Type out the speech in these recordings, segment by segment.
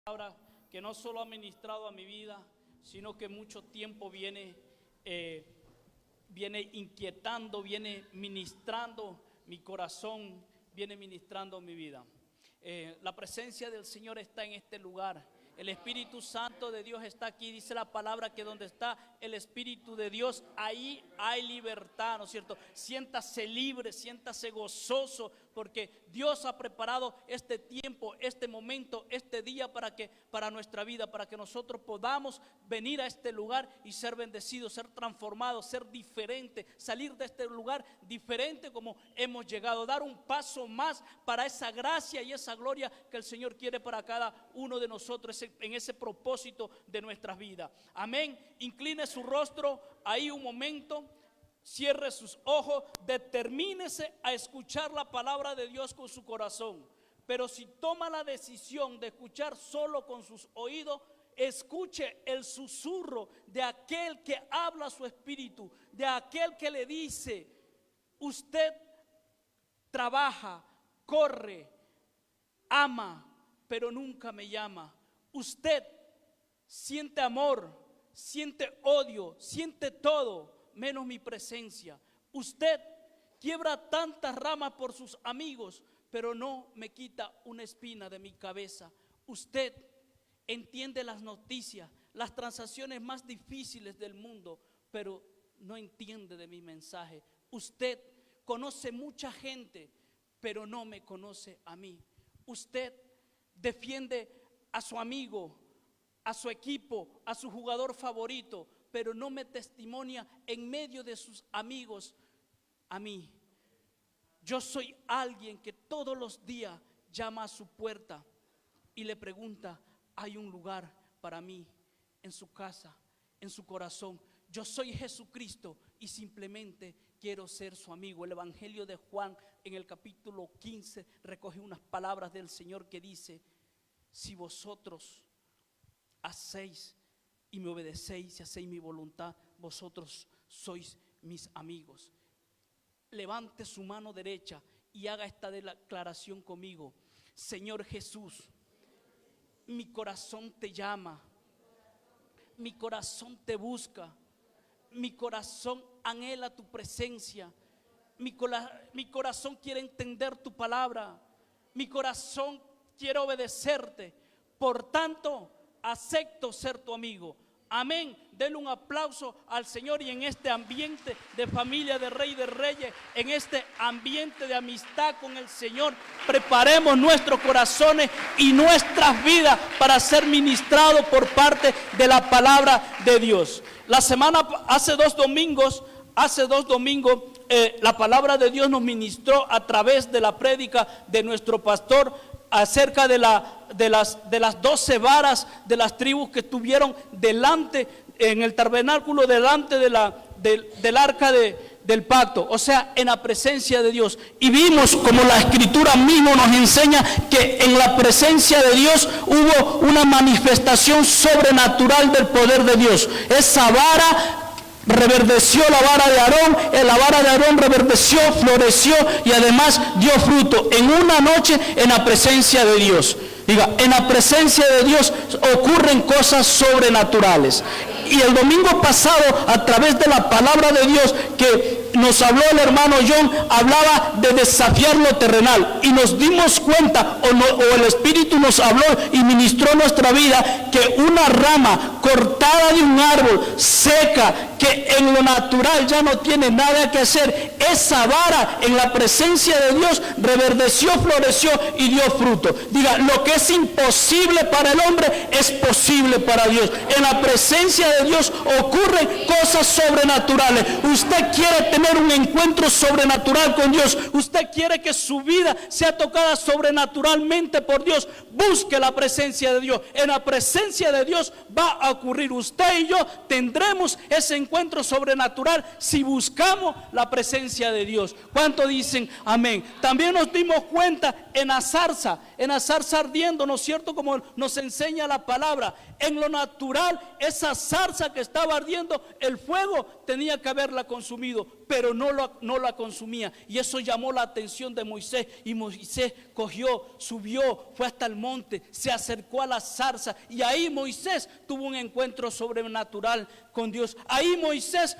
palabra que no solo ha ministrado a mi vida, sino que mucho tiempo viene inquietando, viene ministrando mi corazón, viene ministrando mi vida. La presencia del Señor está en este lugar. El Espíritu Santo de Dios está aquí. Dice la palabra que donde está el Espíritu de Dios, ahí hay libertad, ¿no es cierto? Siéntase libre, siéntase gozoso, porque Dios ha preparado este tiempo, este momento, este día para nuestra vida, para que nosotros podamos venir a este lugar y ser bendecidos, ser transformados, ser diferentes, salir de este lugar diferente como hemos llegado, dar un paso más para esa gracia y esa gloria que el Señor quiere para cada uno de nosotros en ese propósito de nuestras vidas. Amén. Incline su rostro ahí un momento. Cierre sus ojos, determínese a escuchar la palabra de Dios con su corazón. Pero si toma la decisión de escuchar solo con sus oídos, escuche el susurro de aquel que habla a su espíritu, de aquel que le dice: usted trabaja, corre, ama, pero nunca me llama. Usted siente amor, siente odio, siente todo menos mi presencia. Usted quiebra tantas ramas por sus amigos, pero no me quita una espina de mi cabeza. Usted entiende las noticias, las transacciones más difíciles del mundo, pero no entiende de mi mensaje. Usted conoce mucha gente, pero no me conoce a mí. Usted defiende a su amigo, a su equipo, a su jugador favorito, pero no me testimonia en medio de sus amigos a mí. Yo soy alguien que todos los días llama a su puerta y le pregunta: ¿hay un lugar para mí en su casa, en su corazón? Yo soy Jesucristo y simplemente quiero ser su amigo. El Evangelio de Juan en el capítulo 15 recoge unas palabras del Señor que dice: si vosotros hacéis y me obedecéis y hacéis mi voluntad, vosotros sois mis amigos. Levante su mano derecha y haga esta declaración conmigo: Señor Jesús, mi corazón te llama, mi corazón te busca, mi corazón anhela tu presencia, mi corazón quiere entender tu palabra, mi corazón quiere obedecerte. Por tanto, acepto ser tu amigo. Amén. Denle un aplauso al Señor. Y en este ambiente de familia de Rey de Reyes, en este ambiente de amistad con el Señor, preparemos nuestros corazones y nuestras vidas para ser ministrados por parte de la palabra de Dios. Hace dos domingos, la palabra de Dios nos ministró a través de la prédica de nuestro pastor acerca de las 12 varas de las tribus que estuvieron delante en el tabernáculo, delante del arca del pacto, o sea, en la presencia de Dios. Y vimos como la escritura mismo nos enseña que en la presencia de Dios hubo una manifestación sobrenatural del poder de Dios. Esa vara reverdeció, la vara de Aarón, la vara de Aarón reverdeció, floreció y además dio fruto en una noche en la presencia de Dios. Diga, en la presencia de Dios ocurren cosas sobrenaturales. Y el domingo pasado, a través de la palabra de Dios que nos habló el hermano John, hablaba de desafiar lo terrenal. Y nos dimos cuenta, o el Espíritu nos habló y ministró nuestra vida, que una rama cortada de un árbol, seca, que en lo natural ya no tiene nada que hacer, esa vara en la presencia de Dios reverdeció, floreció y dio fruto. Diga, lo que es imposible para el hombre es posible para Dios. En la presencia de Dios ocurren cosas sobrenaturales. Usted quiere tener un encuentro sobrenatural con Dios, usted quiere que su vida sea tocada sobrenaturalmente por Dios, busque la presencia de Dios. En la presencia de Dios va a ocurrir. Usted y yo tendremos ese encuentro sobrenatural si buscamos la presencia de Dios. ¿Cuánto dicen amén? También nos dimos cuenta en la zarza ardiendo, ¿no es cierto? Como nos enseña la palabra, en lo natural esa zarza que estaba ardiendo, el fuego tenía que haberla consumido, pero no la consumía. Y eso llamó la atención de Moisés. Y Moisés cogió, subió, fue hasta el monte, se acercó a la zarza. Y ahí Moisés tuvo un encuentro sobrenatural con Dios. Ahí Moisés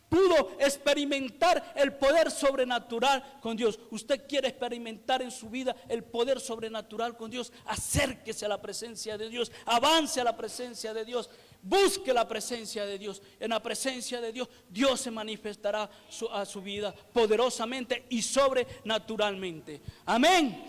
pudo experimentar el poder sobrenatural con Dios. Usted quiere experimentar en su vida el poder sobrenatural con Dios. Acérquese a la presencia de Dios, avance a la presencia de Dios, busque la presencia de Dios. En la presencia de Dios, Dios se manifestará a su vida poderosamente y sobrenaturalmente. Amén.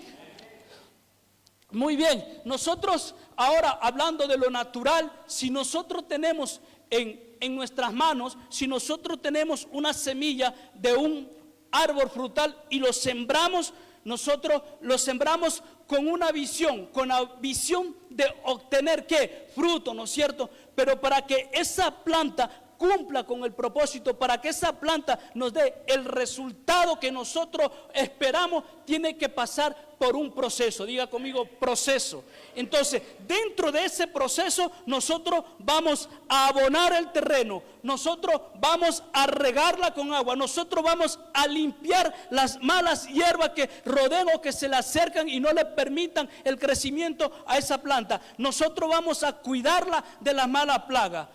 Muy bien, nosotros ahora hablando de lo natural, si nosotros tenemos en nuestras manos, si nosotros tenemos una semilla de un árbol frutal y lo sembramos, nosotros lo sembramos con una visión, con la visión de obtener ¿qué? Fruto, ¿no es cierto? Pero para que esa planta cumpla con el propósito, para que esa planta nos dé el resultado que nosotros esperamos, tiene que pasar por un proceso. Diga conmigo, proceso. Entonces, dentro de ese proceso, nosotros vamos a abonar el terreno, nosotros vamos a regarla con agua, nosotros vamos a limpiar las malas hierbas que rodean o que se le acercan y no le permitan el crecimiento a esa planta. Nosotros vamos a cuidarla de la mala plaga.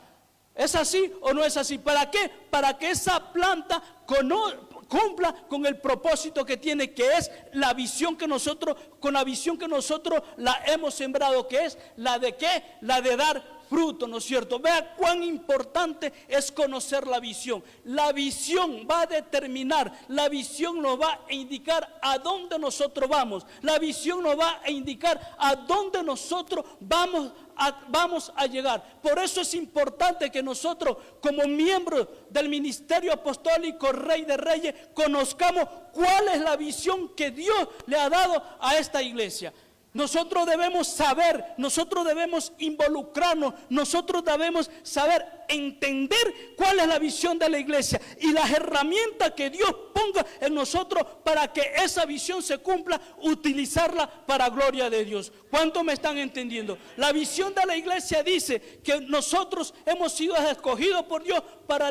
¿Es así o no es así? ¿Para qué? Para que esa planta cumpla con el propósito que tiene, que es la visión que nosotros, con la visión que nosotros la hemos sembrado, que es la de ¿qué? La de dar fruto, ¿no es cierto? Vea cuán importante es conocer la visión. La visión va a determinar, la visión nos va a indicar a dónde nosotros vamos. La visión nos va a indicar a dónde nosotros vamos a llegar. Por eso es importante que nosotros, como miembros del ministerio apostólico Rey de Reyes, conozcamos cuál es la visión que Dios le ha dado a esta iglesia. Nosotros debemos saber, nosotros debemos involucrarnos, nosotros debemos saber entender cuál es la visión de la iglesia y las herramientas que Dios ponga en nosotros para que esa visión se cumpla, utilizarla para gloria de Dios. ¿Cuántos me están entendiendo? La visión de la iglesia dice que nosotros hemos sido escogidos por Dios para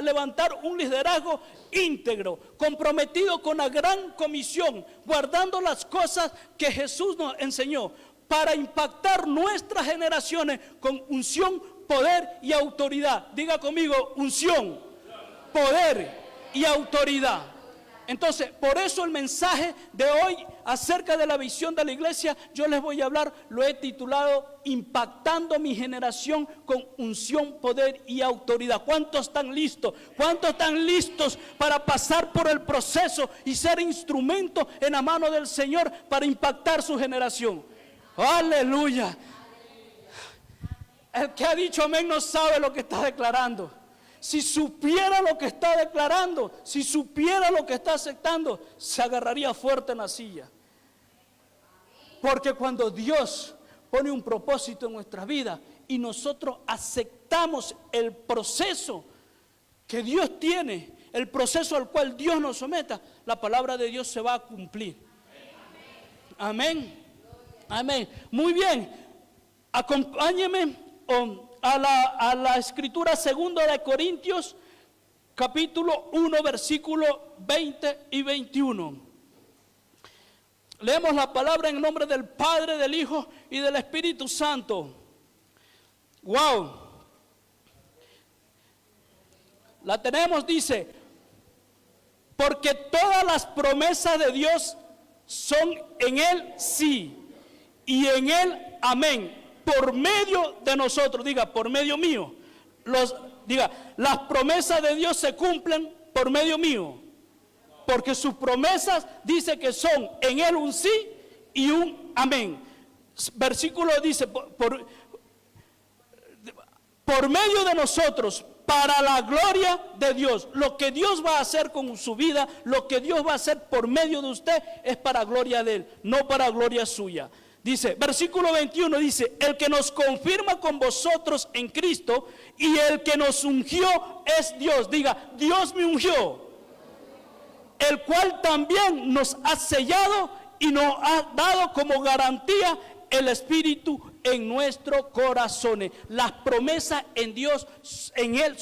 levantar un liderazgo íntegro, comprometido con la gran comisión, guardando las cosas que Jesús nos enseñó, para impactar nuestras generaciones con unción, poder y autoridad. Diga conmigo, unción, poder y autoridad. Entonces, por eso el mensaje de hoy acerca de la visión de la iglesia, yo les voy a hablar, lo he titulado Impactando mi generación con unción, poder y autoridad. ¿Cuántos están listos? ¿Cuántos están listos para pasar por el proceso y ser instrumento en la mano del Señor para impactar su generación? Aleluya. El que ha dicho amén no sabe lo que está declarando. Si supiera lo que está declarando, si supiera lo que está aceptando, se agarraría fuerte en la silla. Porque cuando Dios pone un propósito en nuestra vida y nosotros aceptamos el proceso que Dios tiene, el proceso al cual Dios nos someta, la palabra de Dios se va a cumplir. Amén. Amén. Muy bien. Acompáñeme a la escritura segunda de Corintios, capítulo 1, versículo 20 y 21. Leemos la palabra en nombre del Padre, del Hijo y del Espíritu Santo. Wow. La tenemos, dice, porque todas las promesas de Dios son en Él sí y en Él amén. Por medio de nosotros, diga, por medio mío. Las promesas de Dios se cumplen por medio mío. Porque sus promesas dice que son en Él un sí y un amén. Versículo dice, por medio de nosotros, para la gloria de Dios. Lo que Dios va a hacer con su vida, lo que Dios va a hacer por medio de usted, es para gloria de Él, no para gloria suya. Dice, versículo 21 dice, el que nos confirma con vosotros en Cristo y el que nos ungió es Dios. Diga, Dios me ungió, el cual también nos ha sellado y nos ha dado como garantía el Espíritu en nuestros corazones. Las promesas en Dios, en Él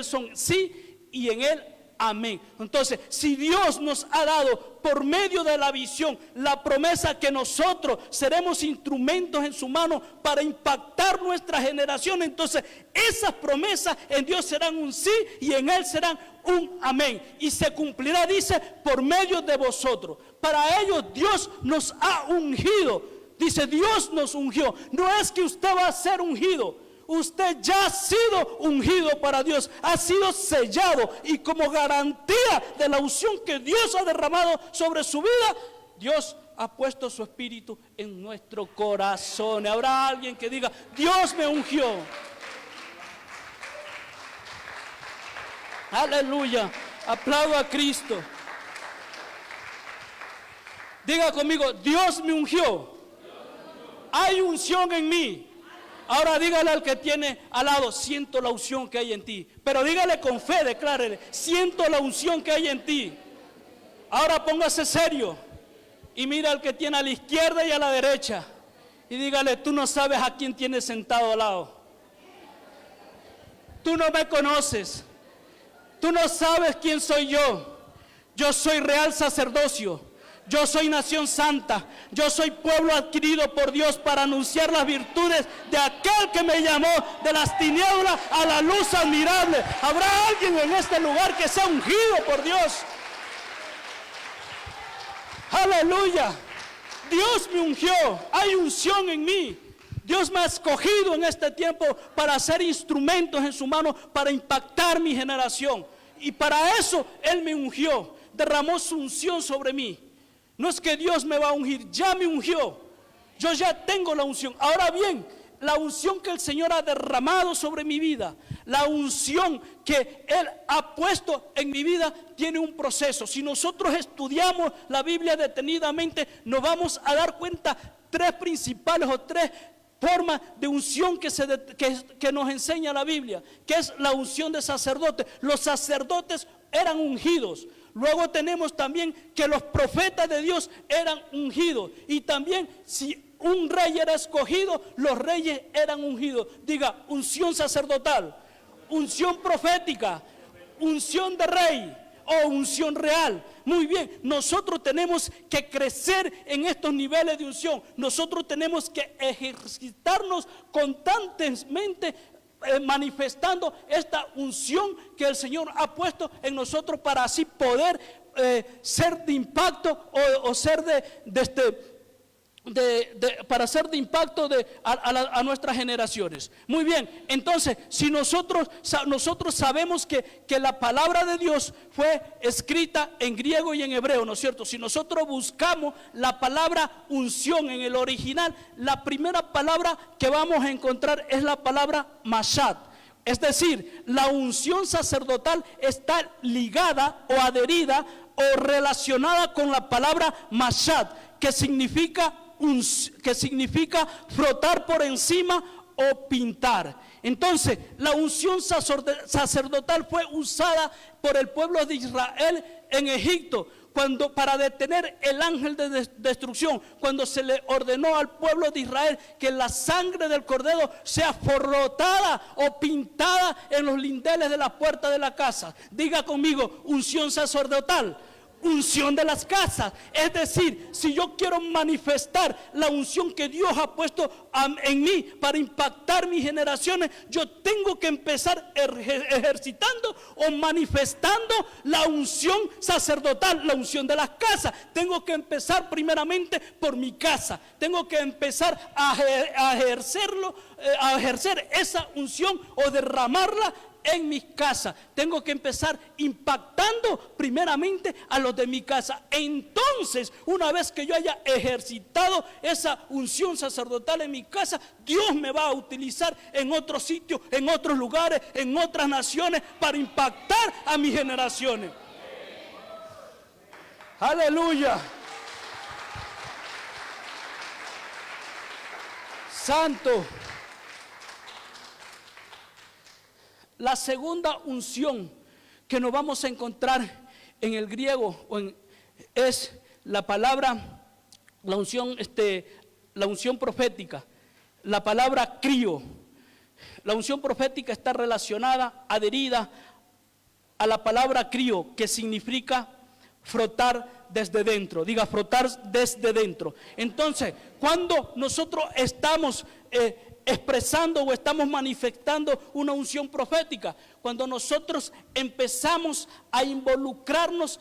son sí y en Él amén. Entonces, si Dios nos ha dado por medio de la visión la promesa que nosotros seremos instrumentos en su mano para impactar nuestra generación, entonces esas promesas en Dios serán un sí y en Él serán un amén. Y se cumplirá, dice, por medio de vosotros. Para ello Dios nos ha ungido. Dice, Dios nos ungió. No es que usted va a ser ungido. Usted ya ha sido ungido para Dios, ha sido sellado, y como garantía de la unción que Dios ha derramado sobre su vida, Dios ha puesto su espíritu en nuestro corazón. Habrá alguien que diga, Dios me ungió. Aleluya, aplaudo a Cristo. Diga conmigo, Dios me ungió. Hay unción en mí. Ahora dígale al que tiene al lado, siento la unción que hay en ti. Pero dígale con fe, declárele, siento la unción que hay en ti. Ahora póngase serio y mira al que tiene a la izquierda y a la derecha. Y dígale, tú no sabes a quién tienes sentado al lado. Tú no me conoces. Tú no sabes quién soy yo. Yo soy real sacerdocio. Yo soy nación santa, yo soy pueblo adquirido por Dios para anunciar las virtudes de aquel que me llamó de las tinieblas a la luz admirable. ¿Habrá alguien en este lugar que sea ungido por Dios? Aleluya. Dios me ungió, hay unción en mí. Dios me ha escogido en este tiempo para ser instrumentos en su mano para impactar mi generación. Y para eso Él me ungió, derramó su unción sobre mí. No es que Dios me va a ungir, ya me ungió. Yo ya tengo la unción. Ahora bien, la unción que el Señor ha derramado sobre mi vida, la unción que Él ha puesto en mi vida, tiene un proceso. Si nosotros estudiamos la Biblia detenidamente, nos vamos a dar cuenta tres principales o tres formas de unción que nos enseña la Biblia, que es la unción de sacerdotes. Los sacerdotes eran ungidos. Luego tenemos también que los profetas de Dios eran ungidos. Y también si un rey era escogido, los reyes eran ungidos. Diga, unción sacerdotal, unción profética, unción de rey o unción real. Muy bien, nosotros tenemos que crecer en estos niveles de unción. Nosotros tenemos que ejercitarnos constantemente manifestando esta unción que el Señor ha puesto en nosotros para así poder ser de impacto o ser para ser de impacto a nuestras generaciones. Muy bien, entonces si nosotros sabemos que la palabra de Dios fue escrita en griego y en hebreo, ¿no es cierto? Si nosotros buscamos la palabra unción en el original, la primera palabra que vamos a encontrar es la palabra mashat. Es decir, la unción sacerdotal está ligada o adherida o relacionada con la palabra mashat, que significa frotar por encima o pintar. Entonces, la unción sacerdotal fue usada por el pueblo de Israel en Egipto para detener el ángel de destrucción, cuando se le ordenó al pueblo de Israel que la sangre del cordero sea frotada o pintada en los lindeles de la puerta de la casa. Diga conmigo, unción sacerdotal, unción de las casas. Es decir, si yo quiero manifestar la unción que Dios ha puesto en mí para impactar mis generaciones, yo tengo que empezar ejercitando o manifestando la unción sacerdotal, la unción de las casas. Tengo que empezar primeramente por mi casa. Tengo que empezar a ejercer esa unción o derramarla en mi casa. Tengo que empezar impactando primeramente a los de mi casa. Entonces, una vez que yo haya ejercitado esa unción sacerdotal en mi casa, Dios me va a utilizar en otros sitios, en otros lugares, en otras naciones, para impactar a mis generaciones. Aleluya. Santo. La segunda unción que nos vamos a encontrar en el griego es la palabra, la unción profética, la palabra crío. La unción profética está relacionada, adherida a la palabra crío, que significa frotar desde dentro. Diga, frotar desde dentro. Entonces, cuando nosotros estamos expresando o estamos manifestando una unción profética, cuando nosotros empezamos a involucrarnos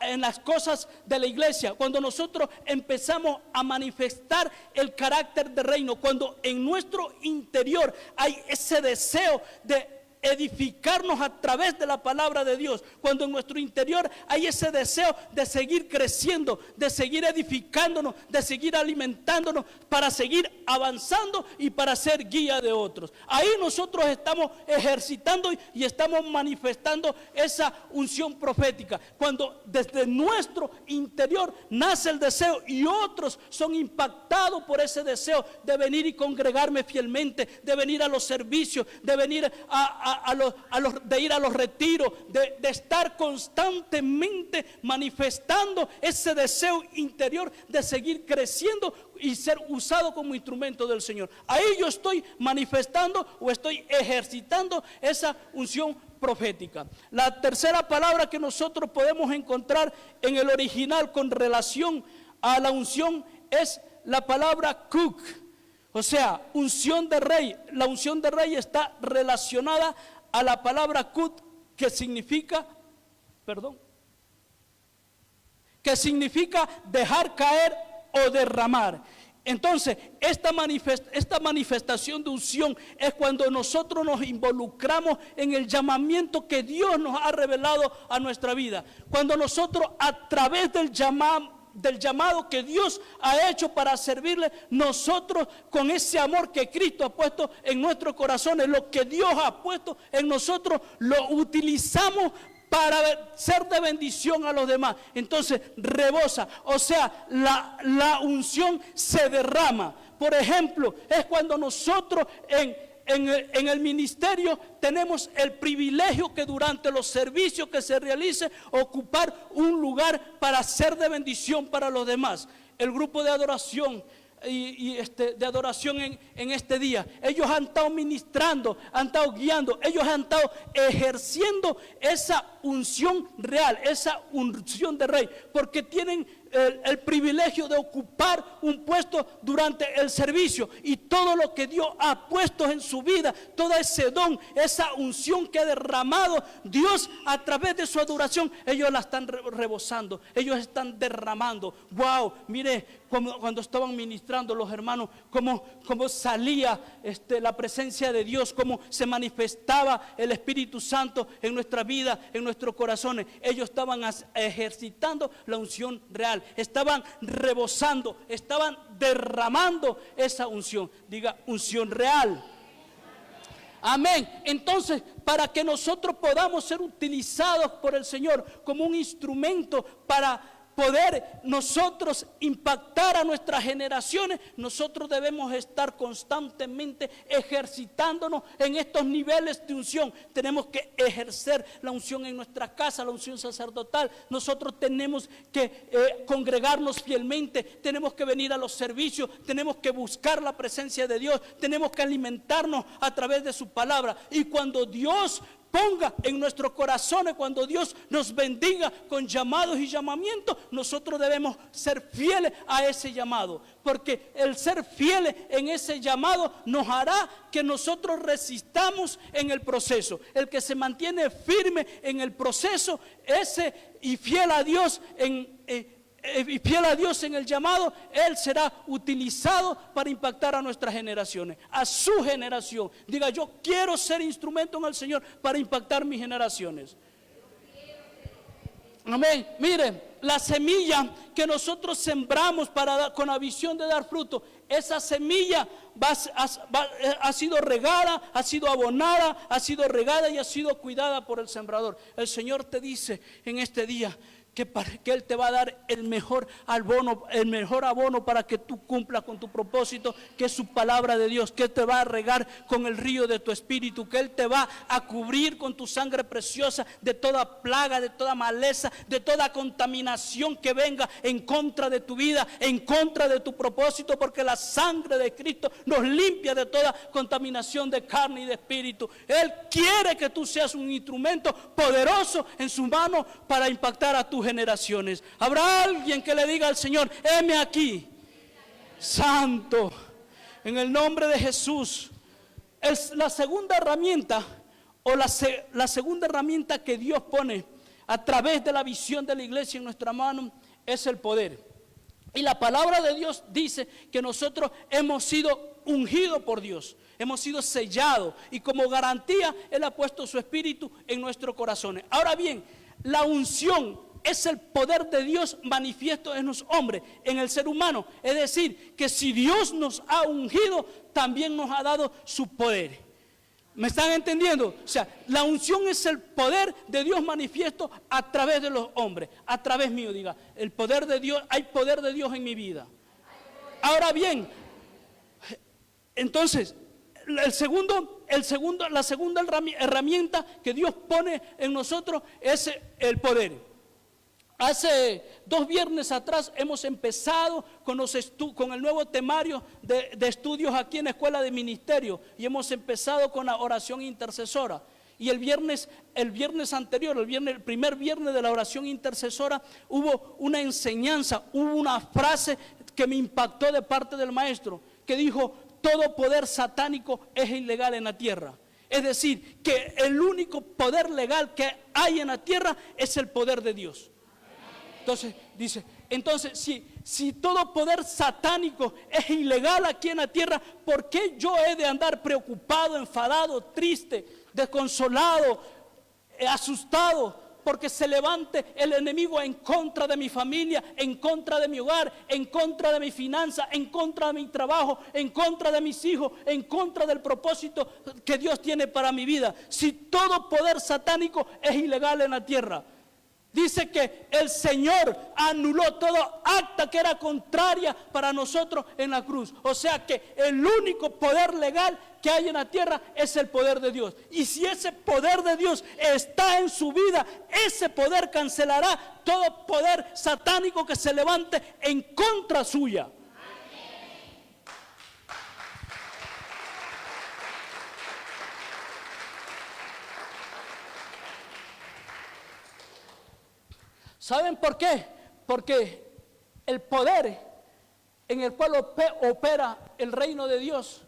en las cosas de la iglesia, cuando nosotros empezamos a manifestar el carácter del reino, cuando en nuestro interior hay ese deseo de edificarnos a través de la palabra de Dios, cuando en nuestro interior hay ese deseo de seguir creciendo, de seguir edificándonos, de seguir alimentándonos para seguir avanzando y para ser guía de otros. Ahí nosotros estamos ejercitando y estamos manifestando esa unción profética, cuando desde nuestro interior nace el deseo y otros son impactados por ese deseo de venir y congregarme fielmente, de venir a los servicios, de venir de ir a los retiros, de estar constantemente manifestando ese deseo interior de seguir creciendo y ser usado como instrumento del Señor. Ahí yo estoy manifestando o estoy ejercitando esa unción profética. La tercera palabra que nosotros podemos encontrar en el original con relación a la unción es la palabra kuk. O sea, unción de rey. La unción de rey está relacionada a la palabra kut, que significa dejar caer o derramar. Entonces, esta manifestación de unción es cuando nosotros nos involucramos en el llamamiento que Dios nos ha revelado a nuestra vida. Cuando nosotros, a través del llamado que Dios ha hecho para servirle, nosotros con ese amor que Cristo ha puesto en nuestros corazones, lo que Dios ha puesto en nosotros, lo utilizamos para ser de bendición a los demás. Entonces rebosa, o sea, la unción se derrama. Por ejemplo, es cuando nosotros en el ministerio tenemos el privilegio que durante los servicios que se realicen, ocupar un lugar para ser de bendición para los demás. El grupo de adoración de adoración en este día, ellos han estado ministrando, han estado guiando, ellos han estado ejerciendo esa unción real, esa unción de rey, porque tienen el privilegio de ocupar un puesto durante el servicio, y todo lo que Dios ha puesto en su vida, todo ese don, esa unción que ha derramado Dios a través de su adoración, ellos la están rebosando, ellos están derramando. Wow, mire cuando estaban ministrando los hermanos, cómo salía la presencia de Dios, cómo se manifestaba el Espíritu Santo en nuestra vida, en nuestros corazones. Ellos estaban ejercitando la unción real, estaban rebosando, estaban derramando esa unción. Diga, unción real. Amén. Entonces, para que nosotros podamos ser utilizados por el Señor como un instrumento para poder nosotros impactar a nuestras generaciones, nosotros debemos estar constantemente ejercitándonos en estos niveles de unción. Tenemos que ejercer la unción en nuestra casa, la unción sacerdotal. Nosotros tenemos que congregarnos fielmente, tenemos que venir a los servicios, tenemos que buscar la presencia de Dios, tenemos que alimentarnos a través de su palabra. Y cuando Dios ponga en nuestros corazones, cuando Dios nos bendiga con llamados y llamamientos, nosotros debemos ser fieles a ese llamado, porque el ser fieles en ese llamado nos hará que nosotros resistamos en el proceso. El que se mantiene firme en el proceso, y fiel a Dios y fiel a Dios en el llamado, él será utilizado para impactar a nuestras generaciones, a su generación. Diga, yo quiero ser instrumento en el Señor para impactar mis generaciones. Amén. Miren, la semilla que nosotros sembramos con la visión de dar fruto, esa semilla ha sido regada, ha sido abonada, ha sido regada y ha sido cuidada por el sembrador. El Señor te dice en este día, que Él te va a dar el mejor abono para que tú cumplas con tu propósito, que es su palabra de Dios, que Él te va a regar con el río de tu espíritu, que Él te va a cubrir con tu sangre preciosa de toda plaga, de toda maleza, de toda contaminación que venga en contra de tu vida, en contra de tu propósito, porque la sangre de Cristo nos limpia de toda contaminación de carne y de espíritu. Él quiere que tú seas un instrumento poderoso en su mano para impactar a tus generaciones. Habrá alguien que le diga al Señor: heme aquí, santo, en el nombre de Jesús. La segunda herramienta, o la segunda herramienta que Dios pone a través de la visión de la iglesia en nuestra mano, es el poder. Y la palabra de Dios dice que nosotros hemos sido ungidos por Dios, hemos sido sellados, y como garantía Él ha puesto su espíritu en nuestros corazones. Ahora bien, la unción es el poder de Dios manifiesto en los hombres, en el ser humano. Es decir, que si Dios nos ha ungido, también nos ha dado su poder. ¿Me están entendiendo? O sea, la unción es el poder de Dios manifiesto a través de los hombres, a través mío. Diga, el poder de Dios, hay poder de Dios en mi vida. Ahora bien, entonces, la segunda herramienta que Dios pone en nosotros es el poder. Hace 2 viernes atrás hemos empezado con el nuevo temario de estudios aquí en la Escuela de Ministerio, y hemos empezado con la oración intercesora. Y el viernes anterior, el primer viernes de la oración intercesora, hubo una enseñanza, hubo una frase que me impactó de parte del maestro, que dijo: todo poder satánico es ilegal en la tierra. Es decir, que el único poder legal que hay en la tierra es el poder de Dios. Entonces dice, si todo poder satánico es ilegal aquí en la tierra, ¿por qué yo he de andar preocupado, enfadado, triste, desconsolado, asustado? Porque se levante el enemigo en contra de mi familia, en contra de mi hogar, en contra de mi finanza, en contra de mi trabajo, en contra de mis hijos, en contra del propósito que Dios tiene para mi vida. Si todo poder satánico es ilegal en la tierra. Dice que el Señor anuló todo acta que era contraria para nosotros en la cruz. O sea que el único poder legal que hay en la tierra es el poder de Dios. Y si ese poder de Dios está en su vida, ese poder cancelará todo poder satánico que se levante en contra suya. ¿Saben por qué? Porque el poder en el cual opera el reino de Dios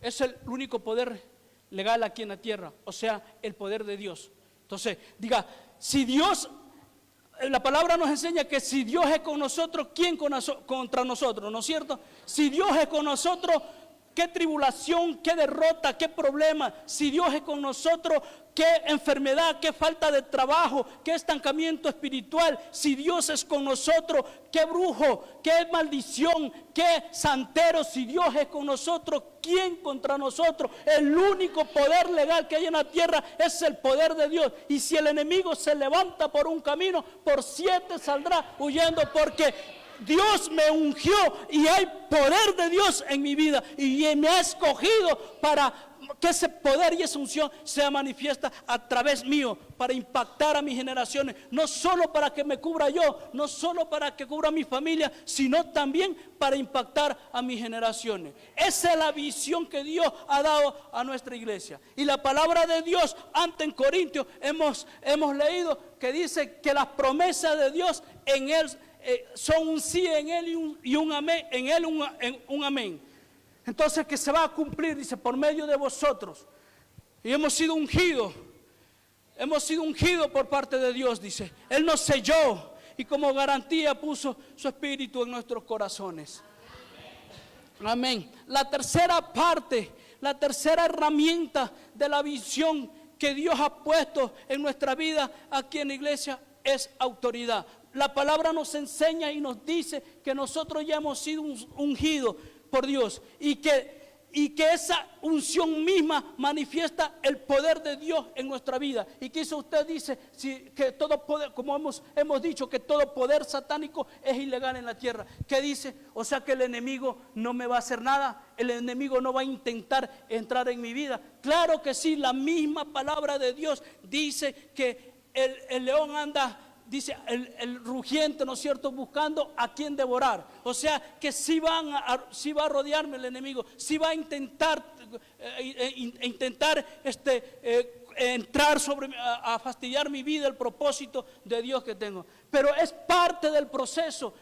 es el único poder legal aquí en la tierra, o sea, el poder de Dios. Entonces, diga, si Dios, la palabra nos enseña que si Dios es con nosotros, ¿quién contra nosotros? ¿No es cierto? Si Dios es con nosotros, ¿qué tribulación, qué derrota, qué problema? Si Dios es con nosotros, ¿qué enfermedad, qué falta de trabajo, qué estancamiento espiritual? Si Dios es con nosotros, ¿qué brujo, qué maldición, qué santero? Si Dios es con nosotros, ¿quién contra nosotros? El único poder legal que hay en la tierra es el poder de Dios. Y si el enemigo se levanta por un camino, por 7 saldrá huyendo, porque Dios me ungió y hay poder de Dios en mi vida, y me ha escogido para que ese poder y esa unción sea manifiesta a través mío, para impactar a mis generaciones, no solo para que me cubra yo, no solo para que cubra a mi familia, sino también para impactar a mis generaciones. Esa es la visión que Dios ha dado a nuestra iglesia. Y la palabra de Dios, antes en Corintios hemos leído que dice que las promesas de Dios en Él son un sí en Él y un amén, en Él un amén. Entonces, que se va a cumplir, dice, por medio de vosotros. Y hemos sido ungidos por parte de Dios, dice. Él nos selló y como garantía puso su espíritu en nuestros corazones. Amén. La tercera parte, la tercera herramienta de la visión que Dios ha puesto en nuestra vida aquí en la iglesia es autoridad. La palabra nos enseña y nos dice que nosotros ya hemos sido ungidos por Dios, y y que esa unción misma manifiesta el poder de Dios en nuestra vida. Y que eso usted dice, que todo poder, como hemos dicho, que todo poder satánico es ilegal en la tierra. ¿Qué dice? O sea que el enemigo no me va a hacer nada, el enemigo no va a intentar entrar en mi vida. Claro que sí, la misma palabra de Dios dice que el león anda, dice el rugiente, ¿no es cierto?, buscando a quien devorar. O sea que sí va a rodearme el enemigo, sí va a intentar entrar a fastidiar mi vida, el propósito de Dios que tengo. Pero es parte del proceso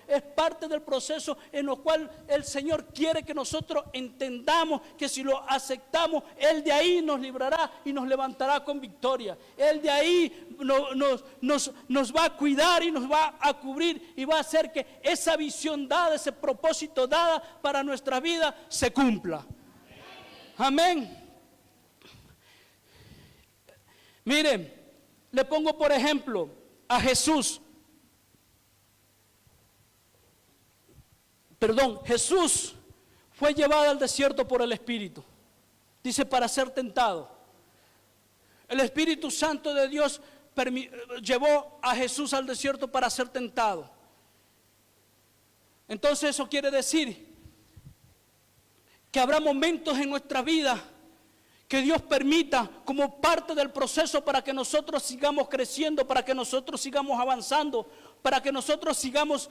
en lo cual el Señor quiere que nosotros entendamos que si lo aceptamos, Él de ahí nos librará y nos levantará con victoria. Él de ahí nos va a cuidar y nos va a cubrir y va a hacer que esa visión dada, ese propósito dada para nuestra vida se cumpla. Amén. Miren, le pongo por ejemplo a Jesús. Jesús fue llevado al desierto por el Espíritu. Dice, para ser tentado. El Espíritu Santo de Dios llevó a Jesús al desierto para ser tentado. Entonces eso quiere decir que habrá momentos en nuestra vida que Dios permita como parte del proceso para que nosotros sigamos creciendo, para que nosotros sigamos avanzando, para que nosotros sigamos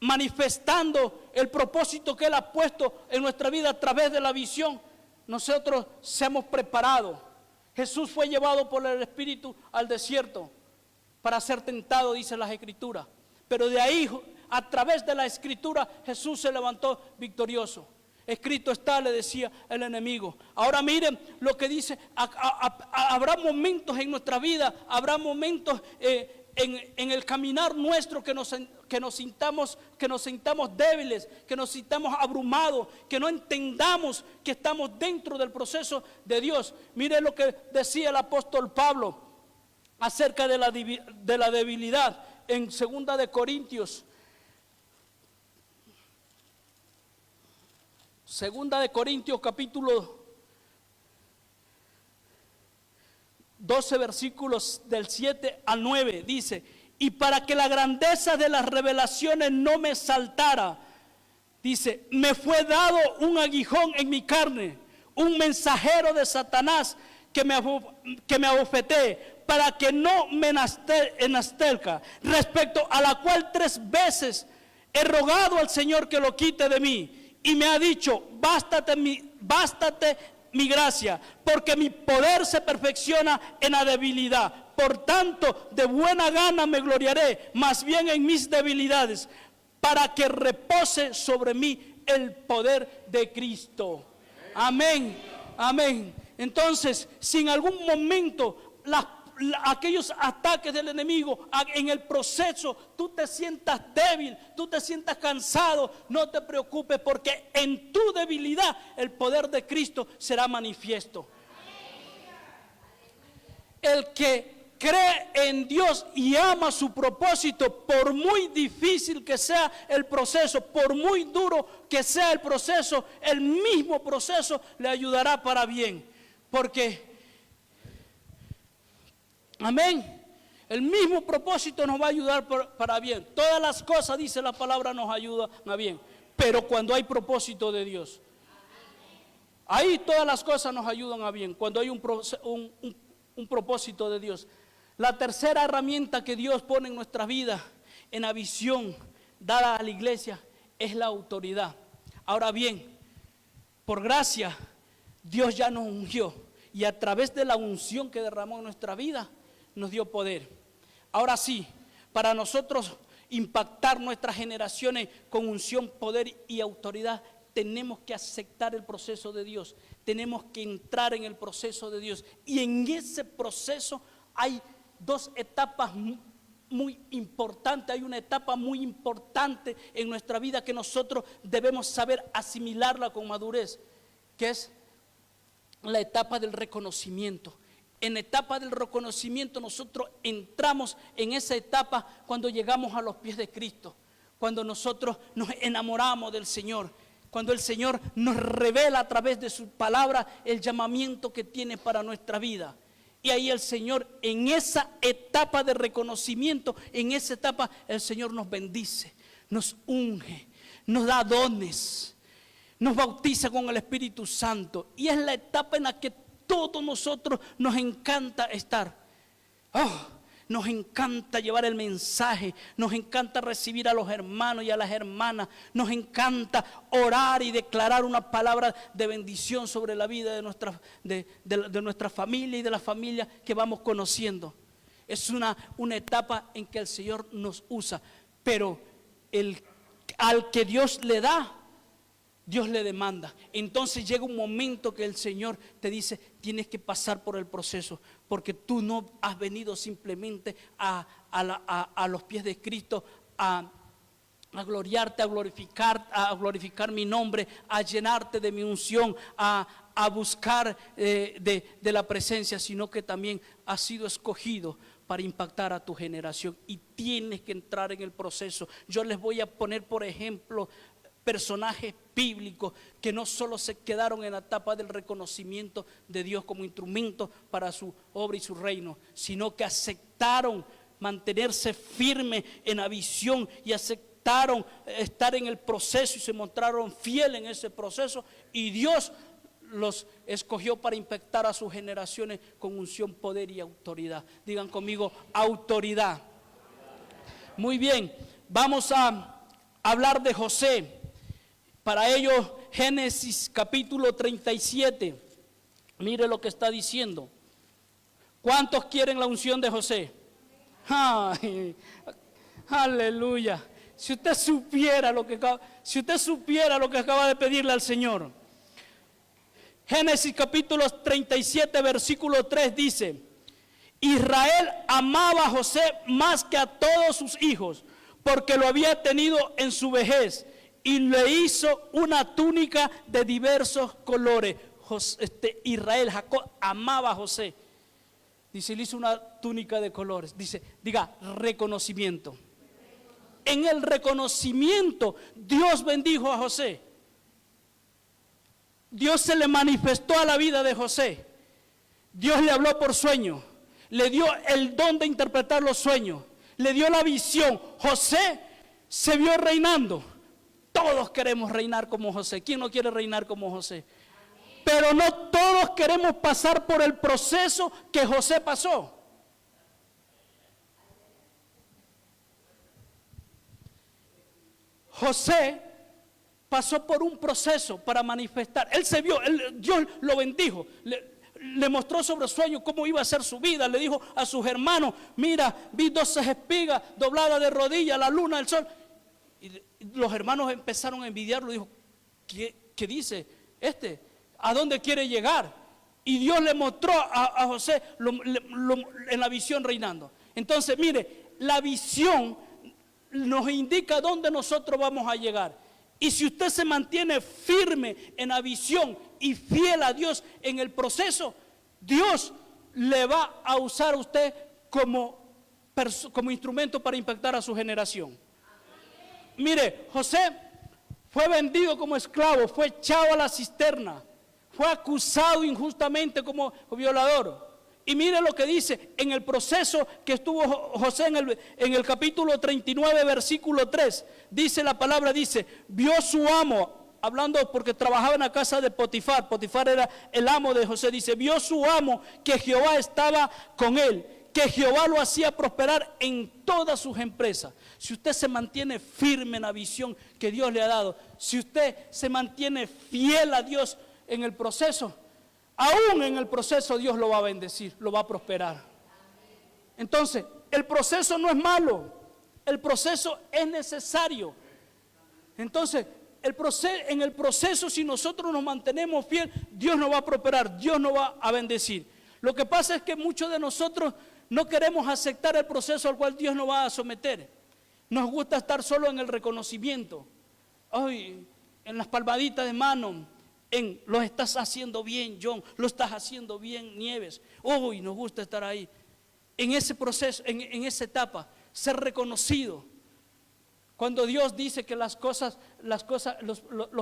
manifestando el propósito que Él ha puesto en nuestra vida a través de la visión. Nosotros seamos preparados. Jesús fue llevado por el Espíritu al desierto para ser tentado, dice las Escrituras. Pero de ahí, a través de la Escritura, Jesús se levantó victorioso. Escrito está, le decía el enemigo. Ahora miren lo que dice, habrá momentos en nuestra vida, habrá momentos en el caminar nuestro que nos sintamos débiles, que nos sintamos abrumados, que no entendamos que estamos dentro del proceso de Dios. Miren lo que decía el apóstol Pablo acerca de la debilidad en 2 de Corintios. 2 de Corintios capítulo 12 versículos del 7 al 9 dice: y para que la grandeza de las revelaciones no me saltara, dice, me fue dado un aguijón en mi carne, un mensajero de Satanás que me abofetee, para que no me enastezca, respecto a la cual 3 veces he rogado al Señor que lo quite de mí. Y me ha dicho, bástate mi gracia, porque mi poder se perfecciona en la debilidad. Por tanto, de buena gana me gloriaré, más bien en mis debilidades, para que repose sobre mí el poder de Cristo. Amén, amén. Entonces, si en algún momento aquellos ataques del enemigo en el proceso tú te sientas débil, tú te sientas cansado, no te preocupes, porque en tu debilidad el poder de Cristo será manifiesto. El que cree en Dios y ama su propósito, por muy difícil que sea el proceso, por muy duro que sea el proceso, el mismo proceso le ayudará para bien, porque amén. El mismo propósito nos va a ayudar para bien. Todas las cosas, dice la palabra, nos ayudan a bien. Pero cuando hay propósito de Dios, ahí todas las cosas nos ayudan a bien. Cuando hay un propósito de Dios. La tercera herramienta que Dios pone en nuestra vida, en la visión dada a la iglesia, es la autoridad. Ahora bien, por gracia, Dios ya nos ungió. Y a través de la unción que derramó en nuestra vida, nos dio poder. Ahora sí, para nosotros impactar nuestras generaciones con unción, poder y autoridad, tenemos que aceptar el proceso de Dios, tenemos que entrar en el proceso de Dios, y en ese proceso hay 2 etapas muy importantes. Hay una etapa muy importante en nuestra vida que nosotros debemos saber asimilarla con madurez, que es la etapa del reconocimiento. En la etapa del reconocimiento nosotros entramos en esa etapa cuando llegamos a los pies de Cristo, cuando nosotros nos enamoramos del Señor. Cuando el Señor nos revela a través de su palabra el llamamiento que tiene para nuestra vida. Y ahí el Señor, en esa etapa de reconocimiento, en esa etapa el Señor nos bendice, nos unge, nos da dones, nos bautiza con el Espíritu Santo. Y es la etapa en la que todos nosotros nos encanta estar. Nos encanta llevar el mensaje, nos encanta recibir a los hermanos y a las hermanas, nos encanta orar y declarar una palabra de bendición sobre la vida de nuestra familia y de la familia que vamos conociendo. Es una etapa en que el Señor nos usa, pero al que Dios le da, Dios le demanda. Entonces llega un momento que el Señor te dice, tienes que pasar por el proceso, porque tú no has venido simplemente a los pies de Cristo a gloriarte, a glorificar mi nombre, a llenarte de mi unción, a buscar de la presencia, sino que también has sido escogido para impactar a tu generación y tienes que entrar en el proceso. Yo les voy a poner, por ejemplo, personajes bíblicos que no solo se quedaron en la etapa del reconocimiento de Dios como instrumento para su obra y su reino, sino que aceptaron mantenerse firmes en la visión y aceptaron estar en el proceso y se mostraron fieles en ese proceso, y Dios los escogió para impactar a sus generaciones con unción, poder y autoridad. Digan conmigo, autoridad. Muy bien, vamos a hablar de José. Para ello, Génesis capítulo 37, mire lo que está diciendo. ¿Cuántos quieren la unción de José? ¡Ay! Aleluya. Si usted supiera lo que acaba de pedirle al Señor. Génesis capítulo 37, versículo 3 dice: Israel amaba a José más que a todos sus hijos, porque lo había tenido en su vejez, y le hizo una túnica de diversos colores. Israel, Jacob, amaba a José. Dice, le hizo una túnica de colores. Diga, reconocimiento. En el reconocimiento, Dios bendijo a José. Dios se le manifestó a la vida de José. Dios le habló por sueño. Le dio el don de interpretar los sueños. Le dio la visión. José se vio reinando. Todos queremos reinar como José. ¿Quién no quiere reinar como José? Pero no todos queremos pasar por el proceso que José pasó. José pasó por un proceso para manifestar. Él se vio, Dios lo bendijo. Le mostró sobre sueño cómo iba a ser su vida. Le dijo a sus hermanos, mira, vi 12 espigas dobladas de rodillas, la luna, el sol. Y los hermanos empezaron a envidiarlo. Dijo, ¿qué dice este? ¿A dónde quiere llegar? Y Dios le mostró a José en la visión reinando. Entonces, mire, la visión nos indica dónde nosotros vamos a llegar. Y si usted se mantiene firme en la visión y fiel a Dios en el proceso, Dios le va a usar a usted como instrumento para impactar a su generación. Mire, José fue vendido como esclavo, fue echado a la cisterna, fue acusado injustamente como violador. Y mire lo que dice en el proceso que estuvo José en el capítulo 39, versículo 3. Dice la palabra, vio su amo, hablando porque trabajaba en la casa de Potifar. Potifar era el amo de José. Dice, vio su amo que Jehová estaba con él, que Jehová lo hacía prosperar en todas sus empresas. Si usted se mantiene firme en la visión que Dios le ha dado, si usted se mantiene fiel a Dios en el proceso, aún en el proceso Dios lo va a bendecir, lo va a prosperar. Entonces, el proceso no es malo, el proceso es necesario. Entonces, en el proceso, si nosotros nos mantenemos fieles, Dios nos va a prosperar, Dios nos va a bendecir. Lo que pasa es que muchos de nosotros no queremos aceptar el proceso al cual Dios nos va a someter. Nos gusta estar solo en el reconocimiento, en las palmaditas de mano, lo estás haciendo bien, John, lo estás haciendo bien, Nieves. Nos gusta estar ahí, en ese proceso, en esa etapa, ser reconocido. Cuando Dios dice que los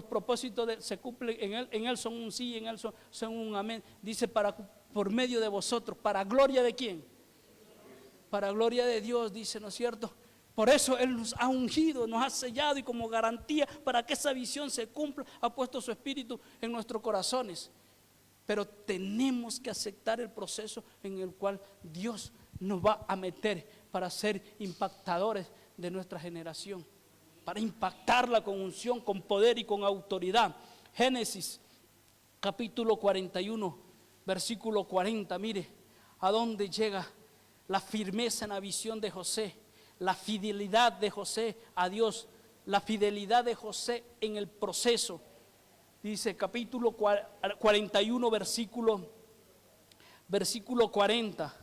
propósitos se cumplen en Él son un sí, en Él son un amén. Dice por medio de vosotros, ¿para gloria de quién? Para gloria de Dios, dice, ¿no es cierto? Por eso Él nos ha ungido, nos ha sellado, y como garantía para que esa visión se cumpla, ha puesto su Espíritu en nuestros corazones. Pero tenemos que aceptar el proceso en el cual Dios nos va a meter para ser impactadores de nuestra generación, para impactarla con unción, con poder y con autoridad. Génesis capítulo 41, versículo 40, mire a dónde llega la firmeza en la visión de José, la fidelidad de José a Dios, la fidelidad de José en el proceso. Dice capítulo 41, versículo 40.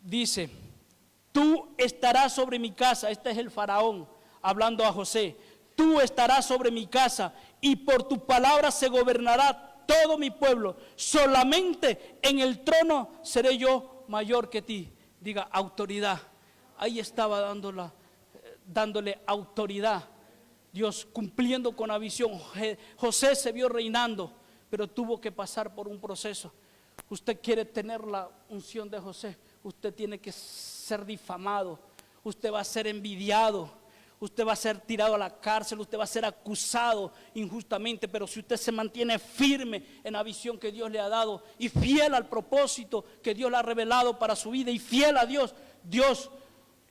Dice: tú estarás sobre mi casa. Este es el faraón hablando a José. Tú estarás sobre mi casa, y por tu palabra se gobernará todo mi pueblo. Solamente en el trono seré yo mayor que ti. Diga, autoridad. Ahí estaba dándole autoridad. Dios cumpliendo con la visión. José se vio reinando, pero tuvo que pasar por un proceso. Usted quiere tener la unción de José, usted tiene que ser difamado, usted va a ser envidiado, usted va a ser tirado a la cárcel, usted va a ser acusado injustamente. Pero si usted se mantiene firme en la visión que Dios le ha dado y fiel al propósito que Dios le ha revelado para su vida, y fiel a Dios, Dios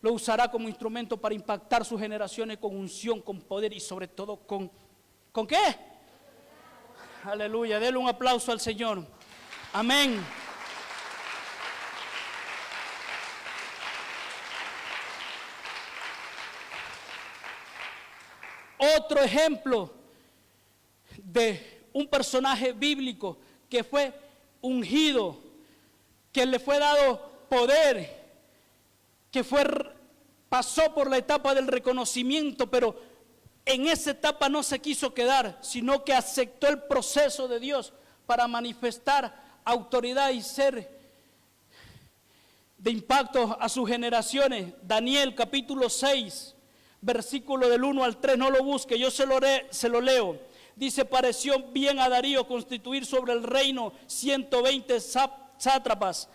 lo usará como instrumento para impactar sus generaciones con unción, con poder y sobre todo ¿con qué? Aleluya, denle un aplauso al Señor. Amén. Otro ejemplo de un personaje bíblico que fue ungido, que le fue dado poder, que pasó por la etapa del reconocimiento, pero en esa etapa no se quiso quedar, sino que aceptó el proceso de Dios para manifestar autoridad y ser de impacto a sus generaciones. Daniel capítulo 6, versículo del 1 al 3, no lo busque, yo se lo leo. Dice: pareció bien a Darío constituir sobre el reino 120 sátrapas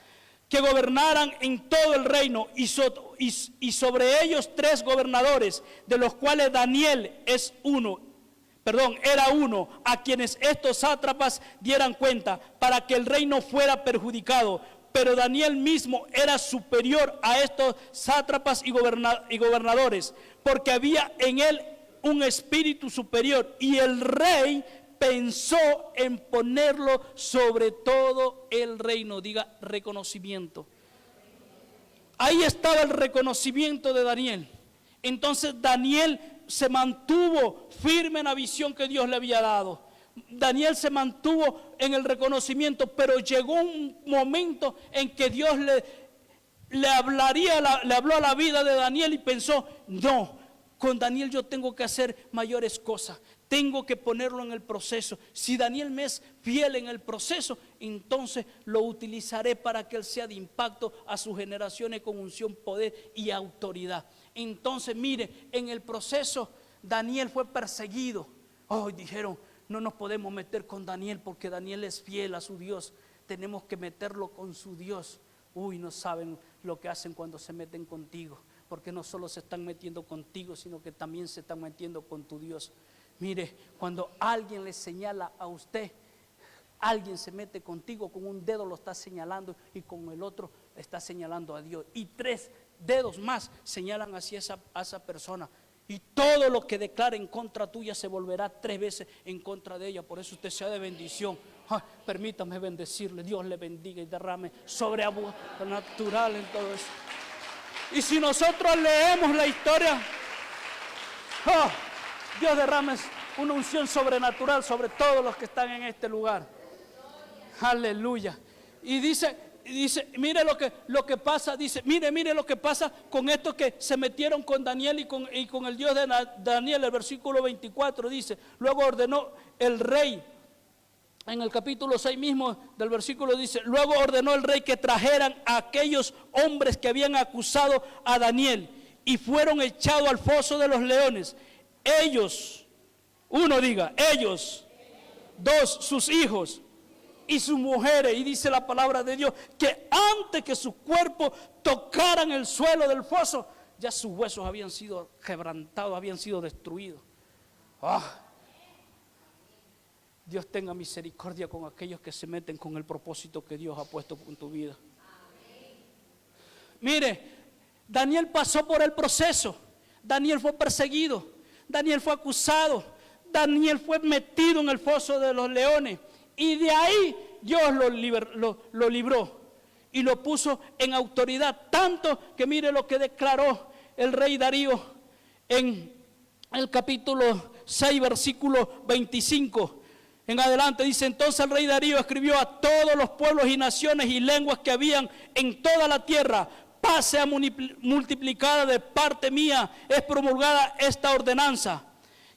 que gobernaran en todo el reino, y sobre ellos 3 gobernadores, de los cuales Daniel era uno, a quienes estos sátrapas dieran cuenta, para que el reino fuera perjudicado. Pero Daniel mismo era superior a estos sátrapas y gobernadores, porque había en él un espíritu superior, y el rey pensó en ponerlo sobre todo el reino. Diga, reconocimiento. Ahí estaba el reconocimiento de Daniel. Entonces Daniel se mantuvo firme en la visión que Dios le había dado. Daniel se mantuvo en el reconocimiento, pero llegó un momento en que Dios le habló a la vida de Daniel y pensó: no, con Daniel yo tengo que hacer mayores cosas, tengo que ponerlo en el proceso. Si Daniel me es fiel en el proceso, entonces lo utilizaré para que él sea de impacto a sus generaciones con unción, poder y autoridad. Entonces mire, en el proceso Daniel fue perseguido. Dijeron: no nos podemos meter con Daniel porque Daniel es fiel a su Dios, tenemos que meterlo con su Dios. No saben lo que hacen cuando se meten contigo, porque no solo se están metiendo contigo, sino que también se están metiendo con tu Dios. Mire, cuando alguien le señala a usted, alguien se mete contigo, con un dedo lo está señalando y con el otro está señalando a Dios, y 3 dedos más señalan hacia esa persona. Y todo lo que declare en contra tuya se volverá 3 veces en contra de ella. Por eso usted sea de bendición. Permítame bendecirle. Dios le bendiga y derrame sobrenatural en todo eso. Y si nosotros leemos la historia, Dios derrame una unción sobrenatural sobre todos los que están en este lugar. Aleluya. Y dice, mire lo que pasa, dice, mire lo que pasa con estos que se metieron con Daniel y con el Dios de Daniel. El versículo 24 dice: luego ordenó el rey, en el capítulo 6 mismo del versículo dice: luego ordenó el rey que trajeran a aquellos hombres que habían acusado a Daniel y fueron echados al foso de los leones. Ellos, uno diga, ellos, dos, sus hijos y sus mujeres. Y dice la palabra de Dios que antes que sus cuerpos tocaran el suelo del foso, ya sus huesos habían sido quebrantados, habían sido destruidos. Dios tenga misericordia con aquellos que se meten con el propósito que Dios ha puesto en tu vida. Mire, Daniel pasó por el proceso. Daniel fue perseguido, Daniel fue acusado, Daniel fue metido en el foso de los leones, y de ahí Dios lo libró y lo puso en autoridad, tanto que mire lo que declaró el rey Darío en el capítulo 6, versículo 25 en adelante. Dice: entonces el rey Darío escribió a todos los pueblos y naciones y lenguas que habían en toda la tierra: paz sea multiplicada de parte mía, es promulgada esta ordenanza,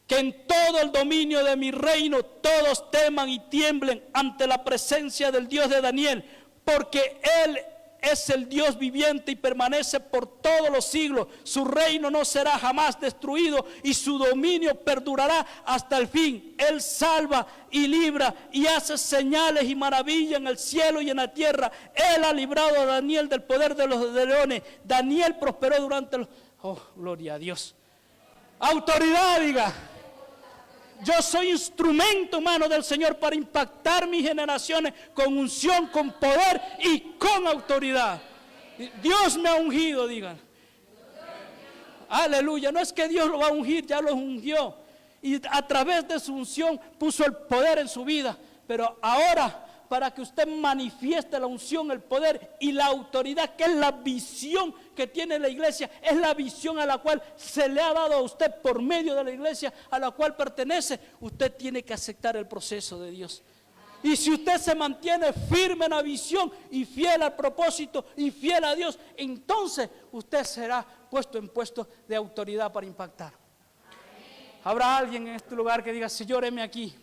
que en todo el dominio de mi reino todos teman y tiemblen ante la presencia del Dios de Daniel, porque Él es el Dios viviente y permanece por todos los siglos. Su reino no será jamás destruido y su dominio perdurará hasta el fin. Él salva y libra y hace señales y maravillas en el cielo y en la tierra. Él ha librado a Daniel del poder de los leones. Daniel prosperó durante los... Oh, gloria a Dios. Autoridad, diga. Yo soy instrumento, mano del Señor, para impactar mis generaciones con unción, con poder y con autoridad. Dios me ha ungido, digan. Aleluya. No es que Dios lo va a ungir, ya lo ungió. Y a través de su unción puso el poder en su vida. Pero ahora, para que usted manifieste la unción, el poder y la autoridad, que es la visión que tiene la iglesia, es la visión a la cual se le ha dado a usted por medio de la iglesia a la cual pertenece, usted tiene que aceptar el proceso de Dios. Y si usted se mantiene firme en la visión y fiel al propósito y fiel a Dios, entonces usted será puesto en puesto de autoridad para impactar. Habrá alguien en este lugar que diga: Señor, heme aquí.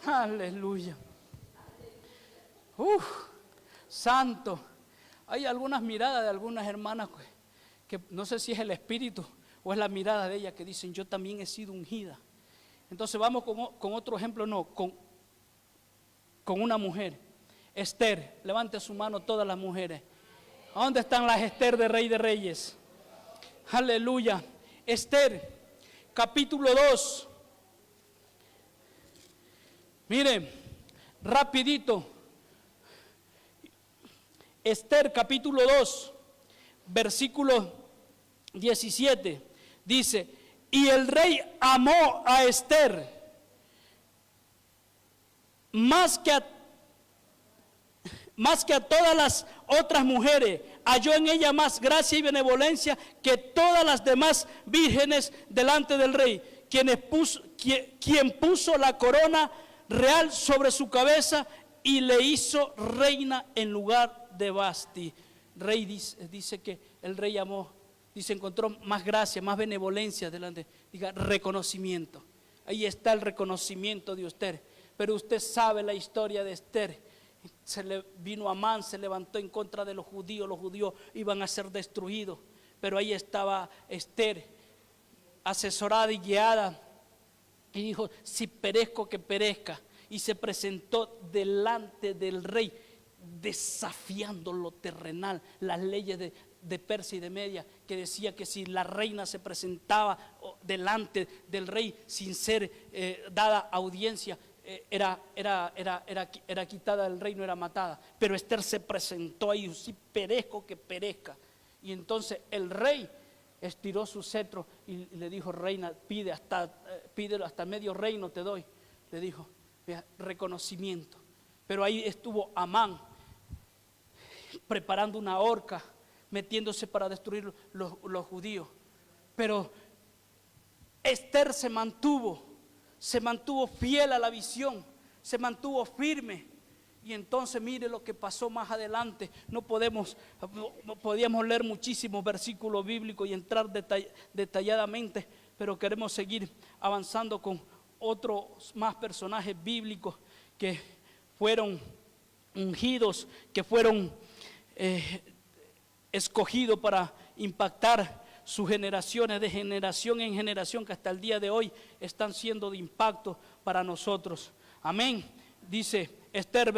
Aleluya. Santo. Hay algunas miradas de algunas hermanas que no sé si es el espíritu o es la mirada de ellas, que dicen: yo también he sido ungida. Entonces vamos con otro ejemplo, con una mujer. Esther. Levante su mano todas las mujeres. ¿A dónde están las Esther de Rey de Reyes? Aleluya. Esther, capítulo 2. Miren, rapidito. Esther capítulo 2, versículo 17, dice: y el rey amó a Esther más que a todas las otras mujeres, halló en ella más gracia y benevolencia que todas las demás vírgenes delante del rey, quien puso la corona real sobre su cabeza y le hizo reina en lugar de Basti. Rey dice que el rey amó, dice, encontró más gracia, más benevolencia delante. Diga, reconocimiento. Ahí está el reconocimiento de Esther. Pero usted sabe la historia de Esther. Vino Amán, se levantó en contra de los judíos iban a ser destruidos. Pero ahí estaba Esther, asesorada y guiada, y dijo: si perezco, que perezca. Y se presentó delante del rey, desafiando lo terrenal, las leyes de Persia y de Media, que decía que si la reina se presentaba delante del rey sin ser dada audiencia, era quitada del reino, era matada. Pero Esther se presentó ahí: si perezco, que perezca. Y entonces el rey estiró su cetro y le dijo: reina, pídelo hasta medio reino te doy. Le dijo: vea, reconocimiento. Pero ahí estuvo Amán preparando una horca, metiéndose para destruir los judíos. Pero Esther se mantuvo fiel a la visión, se mantuvo firme. Y entonces mire lo que pasó más adelante. No podíamos leer muchísimos versículos bíblicos y entrar detalladamente, pero queremos seguir avanzando con otros más personajes bíblicos que fueron ungidos, que fueron escogidos para impactar sus generaciones, de generación en generación, que hasta el día de hoy están siendo de impacto para nosotros. Amén. Dice Esther,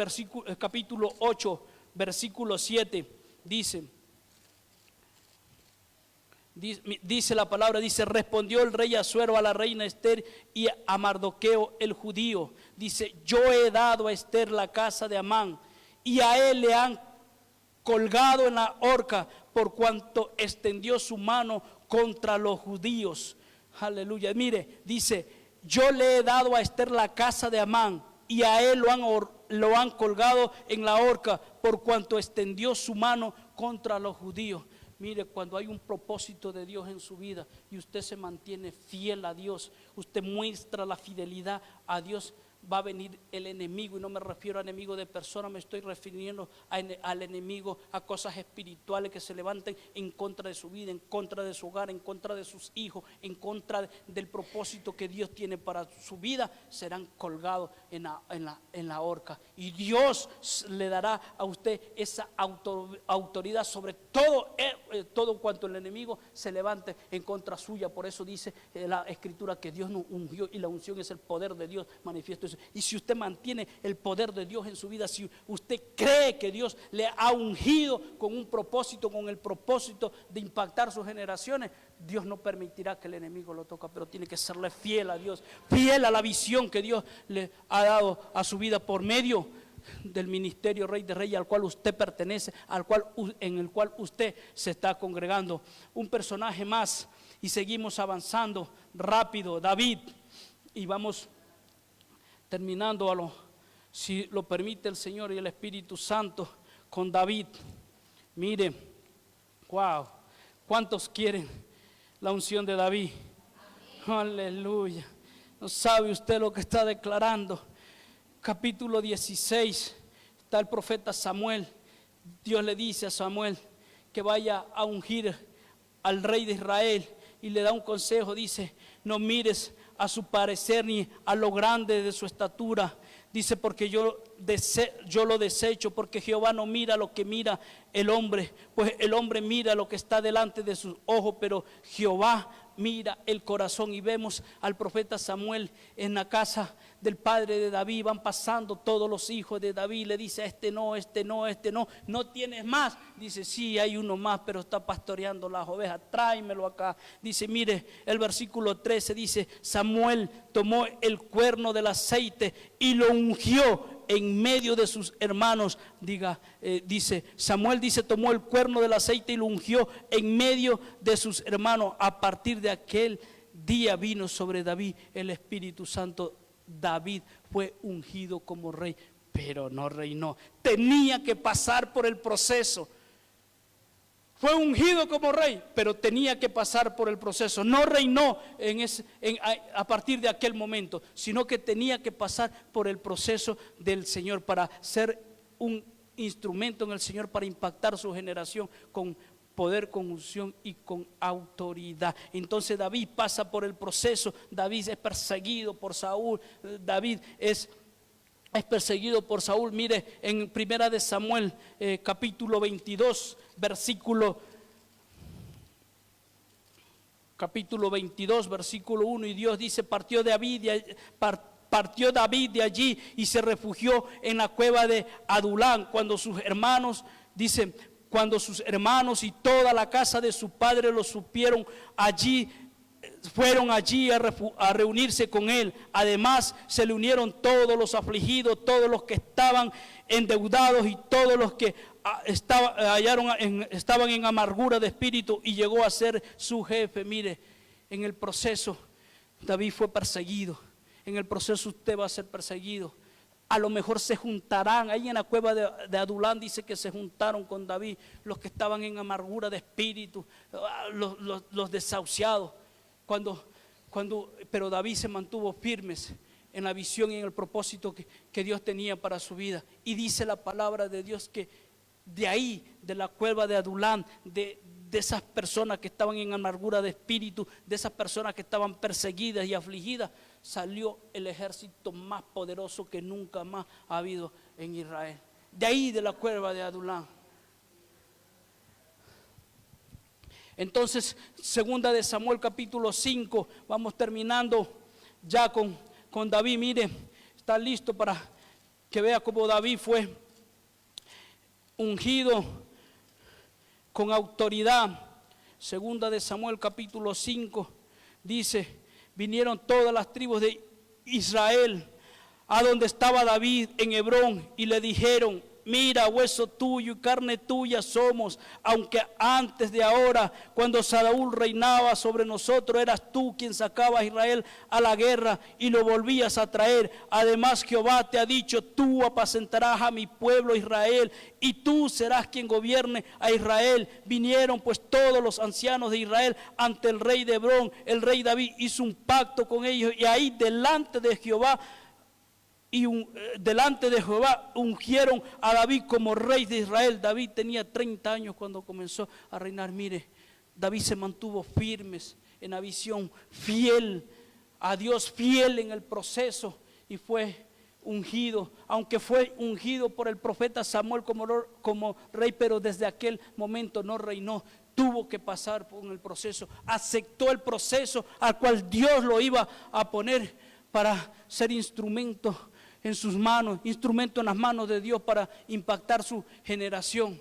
capítulo 8, versículo 7, dice la palabra, dice: respondió el rey Asuero a la reina Esther y a Mardoqueo el judío. Dice: yo he dado a Esther la casa de Amán, y a él le han colgado en la horca por cuanto extendió su mano contra los judíos. Aleluya. Mire, dice: yo le he dado a Esther la casa de Amán, y a él lo han colgado en la horca por cuanto extendió su mano contra los judíos. Mire, cuando hay un propósito de Dios en su vida y usted se mantiene fiel a Dios, usted muestra la fidelidad a Dios, va a venir el enemigo, y no me refiero a enemigo de personas, me estoy refiriendo al enemigo, a cosas espirituales que se levanten en contra de su vida, en contra de su hogar, en contra de sus hijos, en contra del propósito que Dios tiene para su vida. Serán colgados en la horca, y Dios le dará a usted esa autoridad sobre todo cuanto el enemigo se levante en contra suya. Por eso dice la Escritura que Dios nos ungió, y la unción es el poder de Dios manifiesto. Y si usted mantiene el poder de Dios en su vida, si usted cree que Dios le ha ungido con un propósito, con el propósito de impactar sus generaciones, Dios no permitirá que el enemigo lo toque, pero tiene que serle fiel a Dios, fiel a la visión que Dios le ha dado a su vida por medio del ministerio Rey de Reyes al cual usted pertenece, en el cual usted se está congregando. Un personaje más y seguimos avanzando rápido, David, y vamos terminando si lo permite el Señor y el Espíritu Santo, con David. Mire, wow, ¿cuántos quieren la unción de David? Aleluya. No sabe usted lo que está declarando. Capítulo 16, está el profeta Samuel. Dios le dice a Samuel que vaya a ungir al rey de Israel, y le da un consejo. Dice: no mires a su parecer ni a lo grande de su estatura. Dice: porque yo lo desecho, porque Jehová no mira lo que mira el hombre, pues el hombre mira lo que está delante de sus ojos, pero Jehová mira el corazón. Y vemos al profeta Samuel en la casa del padre de David. Van pasando todos los hijos de David. Le dice: este no, no tienes más. Dice: sí, hay uno más, pero está pastoreando las ovejas, tráemelo acá. Dice, mire, el versículo 13 dice: Samuel tomó el cuerno del aceite y lo ungió en medio de sus hermanos. Dice Samuel, tomó el cuerno del aceite y lo ungió en medio de sus hermanos. A partir de aquel día vino sobre David el Espíritu Santo. David fue ungido como rey, pero no reinó. Tenía que pasar por el proceso. Fue ungido como rey, pero tenía que pasar por el proceso. No reinó a partir de aquel momento, sino que tenía que pasar por el proceso del Señor para ser un instrumento en el Señor, para impactar su generación con poder, con unción y con autoridad. Entonces David pasa por el proceso. David es perseguido por Saúl. David es perseguido por Saúl. Mire, en primera de Samuel, capítulo 22, versículo 1, y Dios dice: partió David de allí y se refugió en la cueva de Adulán, cuando sus hermanos y toda la casa de su padre lo supieron, fueron allí a reunirse con él. Además se le unieron todos los afligidos, todos los que estaban endeudados y todos los que estaban en amargura de espíritu, y llegó a ser su jefe. Mire, en el proceso David fue perseguido. En el proceso usted va a ser perseguido. A lo mejor se juntarán, ahí en la cueva de Adulán dice que se juntaron con David los que estaban en amargura de espíritu, los desahuciados. Pero David se mantuvo firmes en la visión y en el propósito que Dios tenía para su vida. Y dice la palabra de Dios que de ahí, de la cueva de Adulán, de esas personas que estaban en amargura de espíritu, de esas personas que estaban perseguidas y afligidas, salió el ejército más poderoso que nunca más ha habido en Israel. De ahí, de la cueva de Adulán. Entonces, segunda de Samuel capítulo 5, vamos terminando ya con David. Mire, está listo para que vea cómo David fue ungido con autoridad. Segunda de Samuel capítulo 5 dice: vinieron todas las tribus de Israel a donde estaba David en Hebrón y le dijeron: mira, hueso tuyo y carne tuya somos, aunque antes de ahora, cuando Saúl reinaba sobre nosotros, eras tú quien sacaba a Israel a la guerra y lo volvías a traer. Además, Jehová te ha dicho: tú apacentarás a mi pueblo Israel y tú serás quien gobierne a Israel. Vinieron pues todos los ancianos de Israel ante el rey de Hebrón. El rey David hizo un pacto con ellos y ahí delante de Jehová ungieron a David como rey de Israel. David tenía 30 años cuando comenzó a reinar. Mire, David se mantuvo firmes en la visión, fiel a Dios, fiel en el proceso, y fue ungido, aunque fue ungido por el profeta Samuel como rey, pero desde aquel momento no reinó. Tuvo que pasar por el proceso, aceptó el proceso al cual Dios lo iba a poner para ser instrumento en sus manos, instrumento en las manos de Dios para impactar su generación.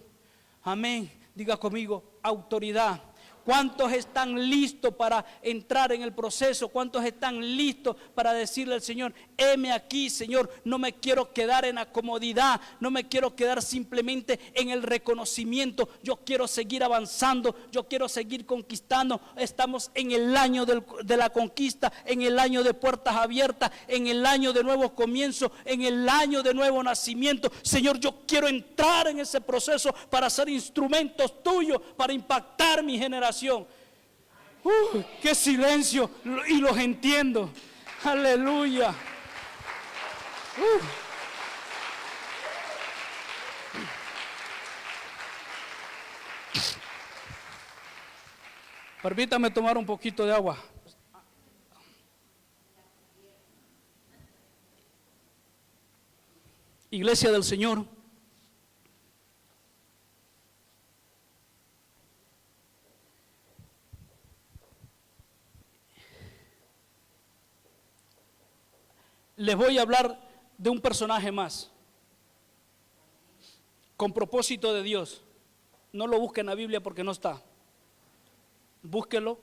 Amén. Diga conmigo: autoridad. ¿Cuántos están listos para entrar en el proceso? ¿Cuántos están listos para decirle al Señor: heme aquí, Señor, no me quiero quedar en la comodidad, no me quiero quedar simplemente en el reconocimiento, yo quiero seguir avanzando, yo quiero seguir conquistando? Estamos en el año de la conquista, en el año de puertas abiertas, en el año de nuevos comienzos, en el año de nuevo nacimiento. Señor, yo quiero entrar en ese proceso para ser instrumentos tuyos, para impactar mi generación. ¡Qué silencio! Y los entiendo. Aleluya. Permítame tomar un poquito de agua. Iglesia del Señor, les voy a hablar de un personaje más, con propósito de Dios. No lo busquen en la Biblia porque no está. Búsquelo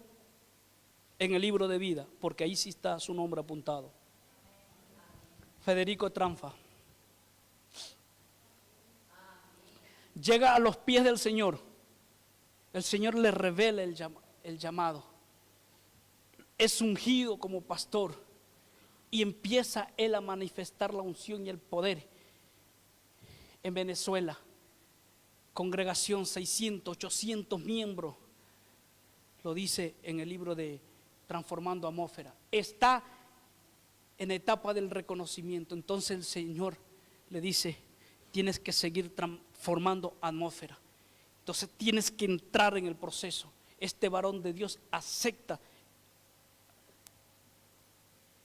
en el libro de vida, porque ahí sí está su nombre apuntado. Federico Tranfa. Llega a los pies del Señor. El Señor le revela el llamado. Es ungido como pastor. Y empieza él a manifestar la unción y el poder en Venezuela. Congregación 600, 800 miembros. Lo dice en el libro de Transformando Atmósfera. Está en etapa del reconocimiento. Entonces el Señor le dice: tienes que seguir transformando atmósfera. Entonces tienes que entrar en el proceso. Este varón de Dios acepta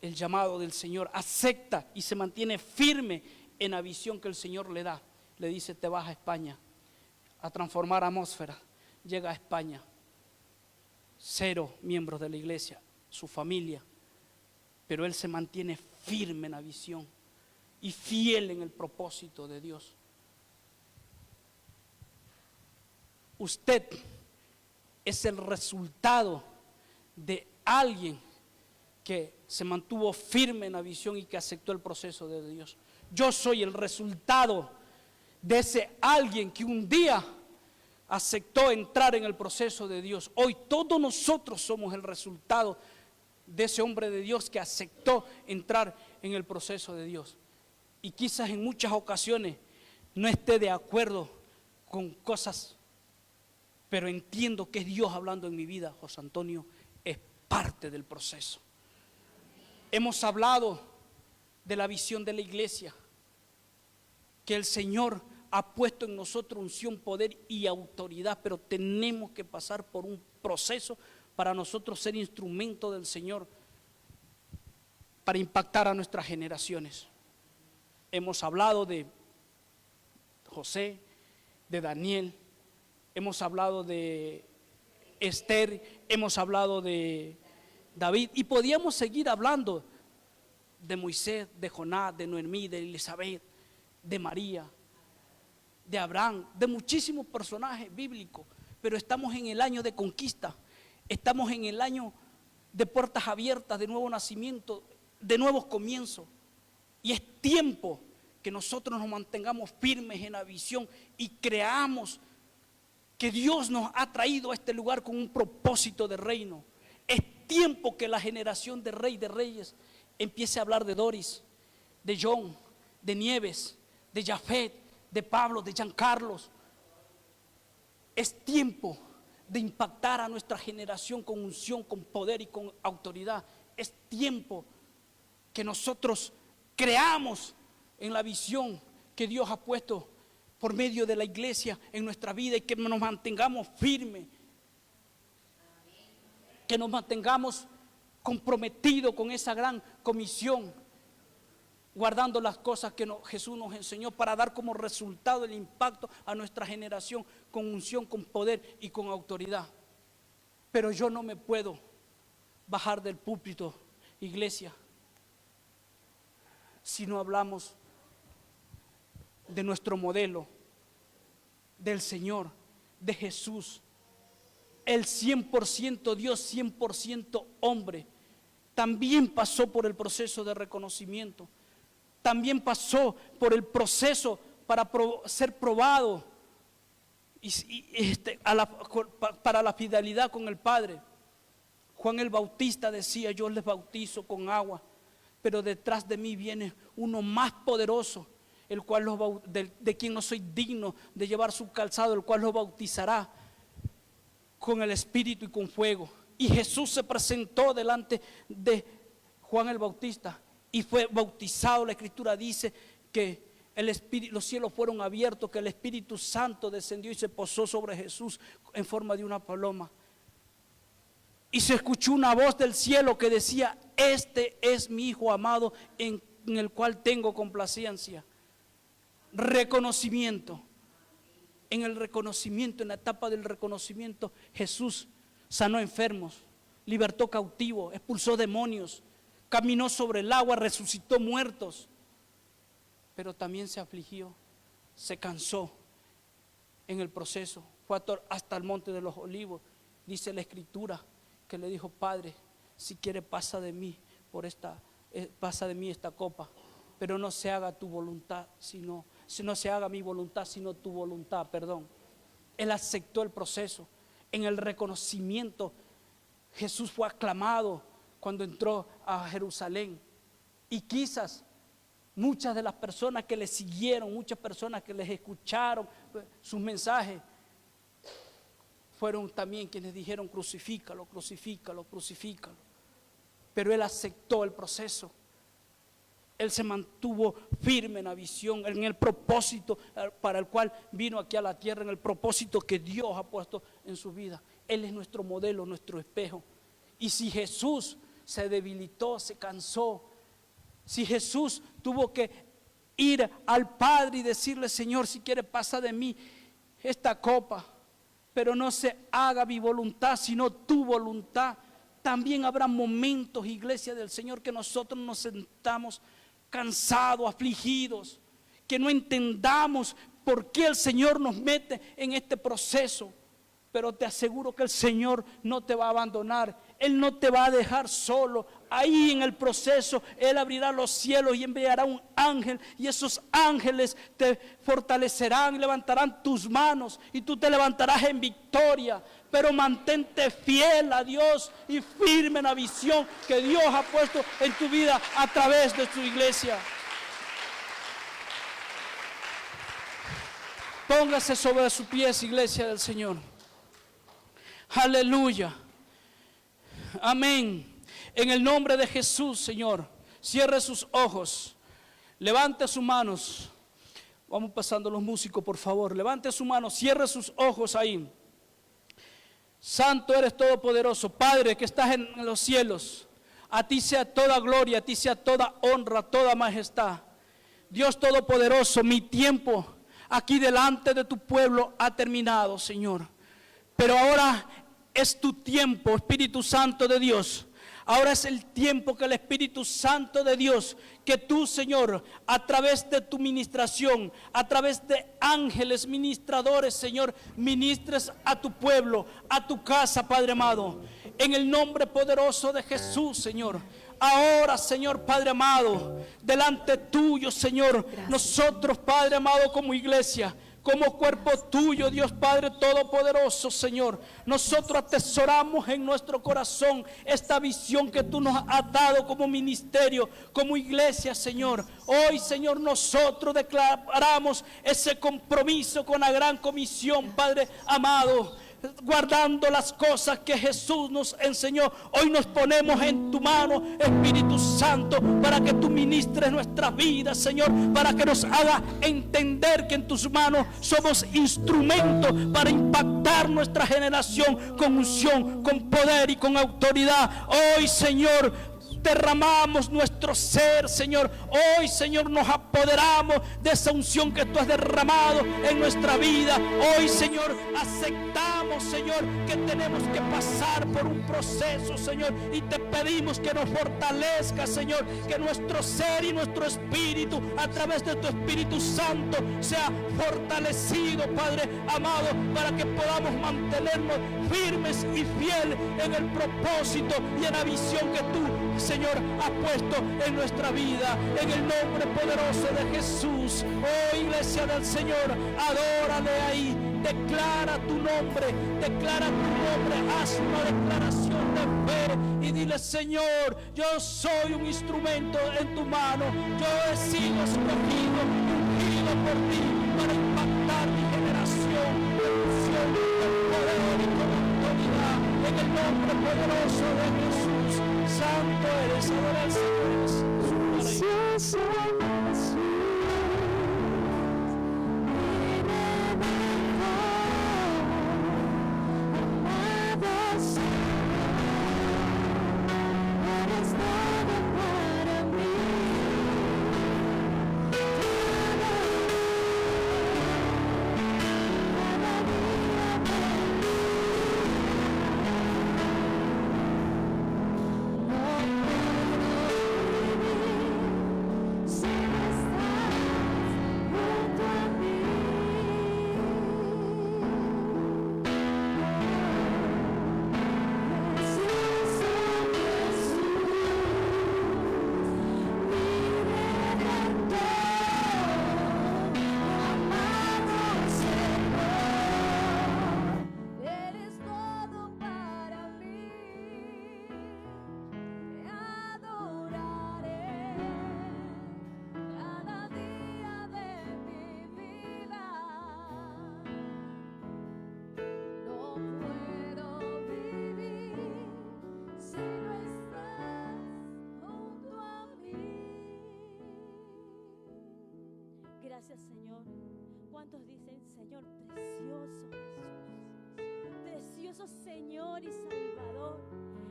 el llamado del Señor, acepta y se mantiene firme en la visión que el Señor le da. Le dice: te vas a España a transformar atmósfera. Llega a España, 0 miembros de la iglesia, su familia, pero él se mantiene firme en la visión y fiel en el propósito de Dios. Usted es el resultado de alguien que se mantuvo firme en la visión y que aceptó el proceso de Dios. Yo soy el resultado de ese alguien que un día aceptó entrar en el proceso de Dios. Hoy todos nosotros somos el resultado de ese hombre de Dios que aceptó entrar en el proceso de Dios. Y quizás en muchas ocasiones no esté de acuerdo con cosas, pero entiendo que es Dios hablando en mi vida. José Antonio es parte del proceso. Hemos hablado de la visión de la iglesia, que el Señor ha puesto en nosotros unción, poder y autoridad, pero tenemos que pasar por un proceso para nosotros ser instrumento del Señor para impactar a nuestras generaciones. Hemos hablado de José, de Daniel, hemos hablado de Esther, hemos hablado de David y podíamos seguir hablando de Moisés, de Jonás, de Noemí, de Elizabeth, de María, de Abraham, de muchísimos personajes bíblicos, pero estamos en el año de conquista, estamos en el año de puertas abiertas, de nuevo nacimiento, de nuevos comienzos, y es tiempo que nosotros nos mantengamos firmes en la visión y creamos que Dios nos ha traído a este lugar con un propósito de reino. Es tiempo que la generación de Rey de Reyes empiece a hablar de Doris, de John, de Nieves, de Jafet, de Pablo, de Giancarlos. Es tiempo de impactar a nuestra generación con unción, con poder y con autoridad. Es tiempo que nosotros creamos en la visión que Dios ha puesto por medio de la iglesia en nuestra vida y que nos mantengamos firmes, que nos mantengamos comprometidos con esa gran comisión, guardando las cosas que Jesús nos enseñó para dar como resultado el impacto a nuestra generación con unción, con poder y con autoridad. Pero yo no me puedo bajar del púlpito, iglesia, si no hablamos de nuestro modelo, del Señor, de Jesús, el 100% Dios, 100% hombre. También pasó por el proceso de reconocimiento, también pasó por el proceso para ser probado para la fidelidad con el Padre. Juan el Bautista decía: yo les bautizo con agua, pero detrás de mí viene uno más poderoso, el cual de quien no soy digno de llevar su calzado, el cual los bautizará con el Espíritu y con fuego. Y Jesús se presentó delante de Juan el Bautista y fue bautizado. La Escritura dice que los cielos fueron abiertos, que el Espíritu Santo descendió y se posó sobre Jesús en forma de una paloma. Y se escuchó una voz del cielo que decía: este es mi Hijo amado, en el cual tengo complacencia. Reconocimiento. En el reconocimiento, en la etapa del reconocimiento, Jesús sanó enfermos, libertó cautivos, expulsó demonios, caminó sobre el agua, resucitó muertos. Pero también se afligió, se cansó en el proceso. Fue hasta el monte de los olivos. Dice la Escritura que le dijo: Padre, si quiere pasa de mí esta copa, pero no se haga tu voluntad, no se haga mi voluntad, sino tu voluntad, perdón. Él aceptó el proceso. En el reconocimiento, Jesús fue aclamado cuando entró a Jerusalén. Y quizás muchas de las personas que le siguieron, muchas personas que les escucharon sus mensajes, fueron también quienes dijeron: crucifícalo, crucifícalo, crucifícalo. Pero él aceptó el proceso. Él se mantuvo firme en la visión, en el propósito para el cual vino aquí a la tierra, en el propósito que Dios ha puesto en su vida. Él es nuestro modelo, nuestro espejo. Y si Jesús se debilitó, se cansó, si Jesús tuvo que ir al Padre y decirle: Señor, si quiere pasa de mí esta copa, pero no se haga mi voluntad, sino tu voluntad. También habrá momentos, iglesia del Señor, que nosotros nos sentamos cansados, afligidos, que no entendamos por qué el Señor nos mete en este proceso. Pero te aseguro que el Señor no te va a abandonar. Él no te va a dejar solo. Ahí en el proceso Él abrirá los cielos y enviará un ángel, y esos ángeles te fortalecerán y levantarán tus manos y tú te levantarás en victoria. Pero mantente fiel a Dios y firme en la visión que Dios ha puesto en tu vida a través de su iglesia. Póngase sobre sus pies, iglesia del Señor. Aleluya. Amén. En el nombre de Jesús, Señor, cierre sus ojos, levante sus manos. Vamos pasando los músicos, por favor. Levante su mano, cierre sus ojos ahí. Santo eres todopoderoso, Padre que estás en los cielos. A ti sea toda gloria, a ti sea toda honra, toda majestad. Dios todopoderoso, mi tiempo aquí delante de tu pueblo ha terminado, Señor. Pero ahora es tu tiempo, Espíritu Santo de Dios. Ahora es el tiempo que el Espíritu Santo de Dios, que tú, Señor, a través de tu ministración, a través de ángeles ministradores, Señor, ministres a tu pueblo, a tu casa, Padre amado. En el nombre poderoso de Jesús, Señor. Ahora, Señor Padre amado, delante tuyo, Señor, gracias. Nosotros, Padre amado, como iglesia, como cuerpo tuyo, Dios Padre Todopoderoso, Señor, nosotros atesoramos en nuestro corazón esta visión que tú nos has dado como ministerio, como iglesia, Señor. Hoy, Señor, nosotros declaramos ese compromiso con la gran comisión, Padre amado, guardando las cosas que Jesús nos enseñó. Hoy nos ponemos en tu mano, Espíritu Santo, para que tú ministres nuestras vidas, Señor, para que nos haga entender que en tus manos somos instrumentos para impactar nuestra generación con unción, con poder y con autoridad. Hoy, Señor, derramamos nuestro ser, Señor. Hoy, Señor, nos apoderamos de esa unción que tú has derramado en nuestra vida. Hoy, Señor, aceptamos, Señor, que tenemos que pasar por un proceso, Señor, y te pedimos que nos fortalezca, Señor, que nuestro ser y nuestro espíritu, a través de tu Espíritu Santo, sea fortalecido, Padre amado, para que podamos mantenernos firmes y fieles en el propósito y en la visión que tú, Señor, has puesto en nuestra vida. En el nombre poderoso de Jesús. Oh, iglesia del Señor, adórale ahí. Declara tu nombre, haz una declaración de fe y dile: Señor, yo soy un instrumento en tu mano, yo he sido escogido, ungido por ti para impactar mi generación con unción, con poder y con autoridad, en el nombre poderoso de Jesús. Santo eres, adora al Señor Jesús. Gracias, Señor. ¿Cuántos dicen: Señor, precioso Jesús, precioso Señor y Salvador,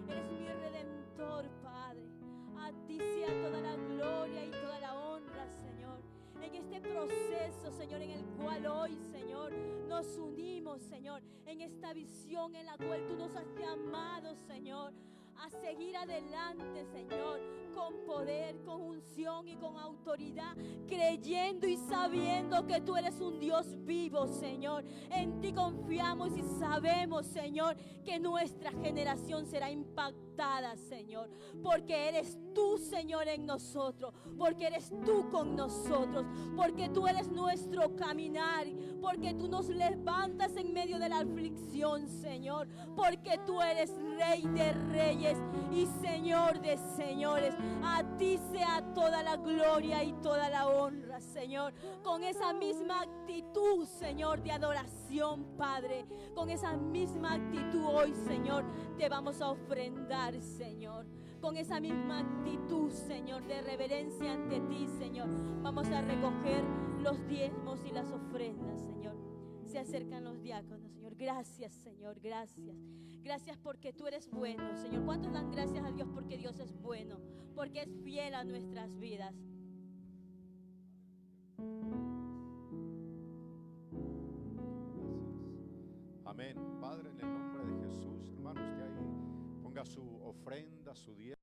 eres mi Redentor, Padre? A ti sea toda la gloria y toda la honra, Señor, en este proceso, Señor, en el cual hoy, Señor, nos unimos, Señor, en esta visión en la cual tú nos has llamado, Señor, a seguir adelante, Señor, con poder, con unción y con autoridad, creyendo y sabiendo que tú eres un Dios vivo, Señor. En ti confiamos y sabemos, Señor, que nuestra generación será impactada, Señor, porque eres tú, Señor, en nosotros, porque eres tú con nosotros, porque tú eres nuestro caminar, porque tú nos levantas en medio de la aflicción, Señor, porque tú eres Rey de reyes y Señor de señores. A ti sea toda la gloria y toda la honra, Señor, con esa misma actitud, Señor, de adoración, Padre, con esa misma actitud hoy, Señor, te vamos a ofrendar, Señor. Con esa misma actitud, Señor, de reverencia ante ti, Señor, vamos a recoger los diezmos y las ofrendas, Señor. Se acercan los diáconos, Señor. Gracias, Señor, gracias. Gracias porque tú eres bueno, Señor. ¿Cuántos dan gracias a Dios porque Dios es bueno? Porque es fiel a nuestras vidas. Amén. Padre, en el nombre de Jesús, hermano, usted ahí ponga su ofrenda, su diezmo.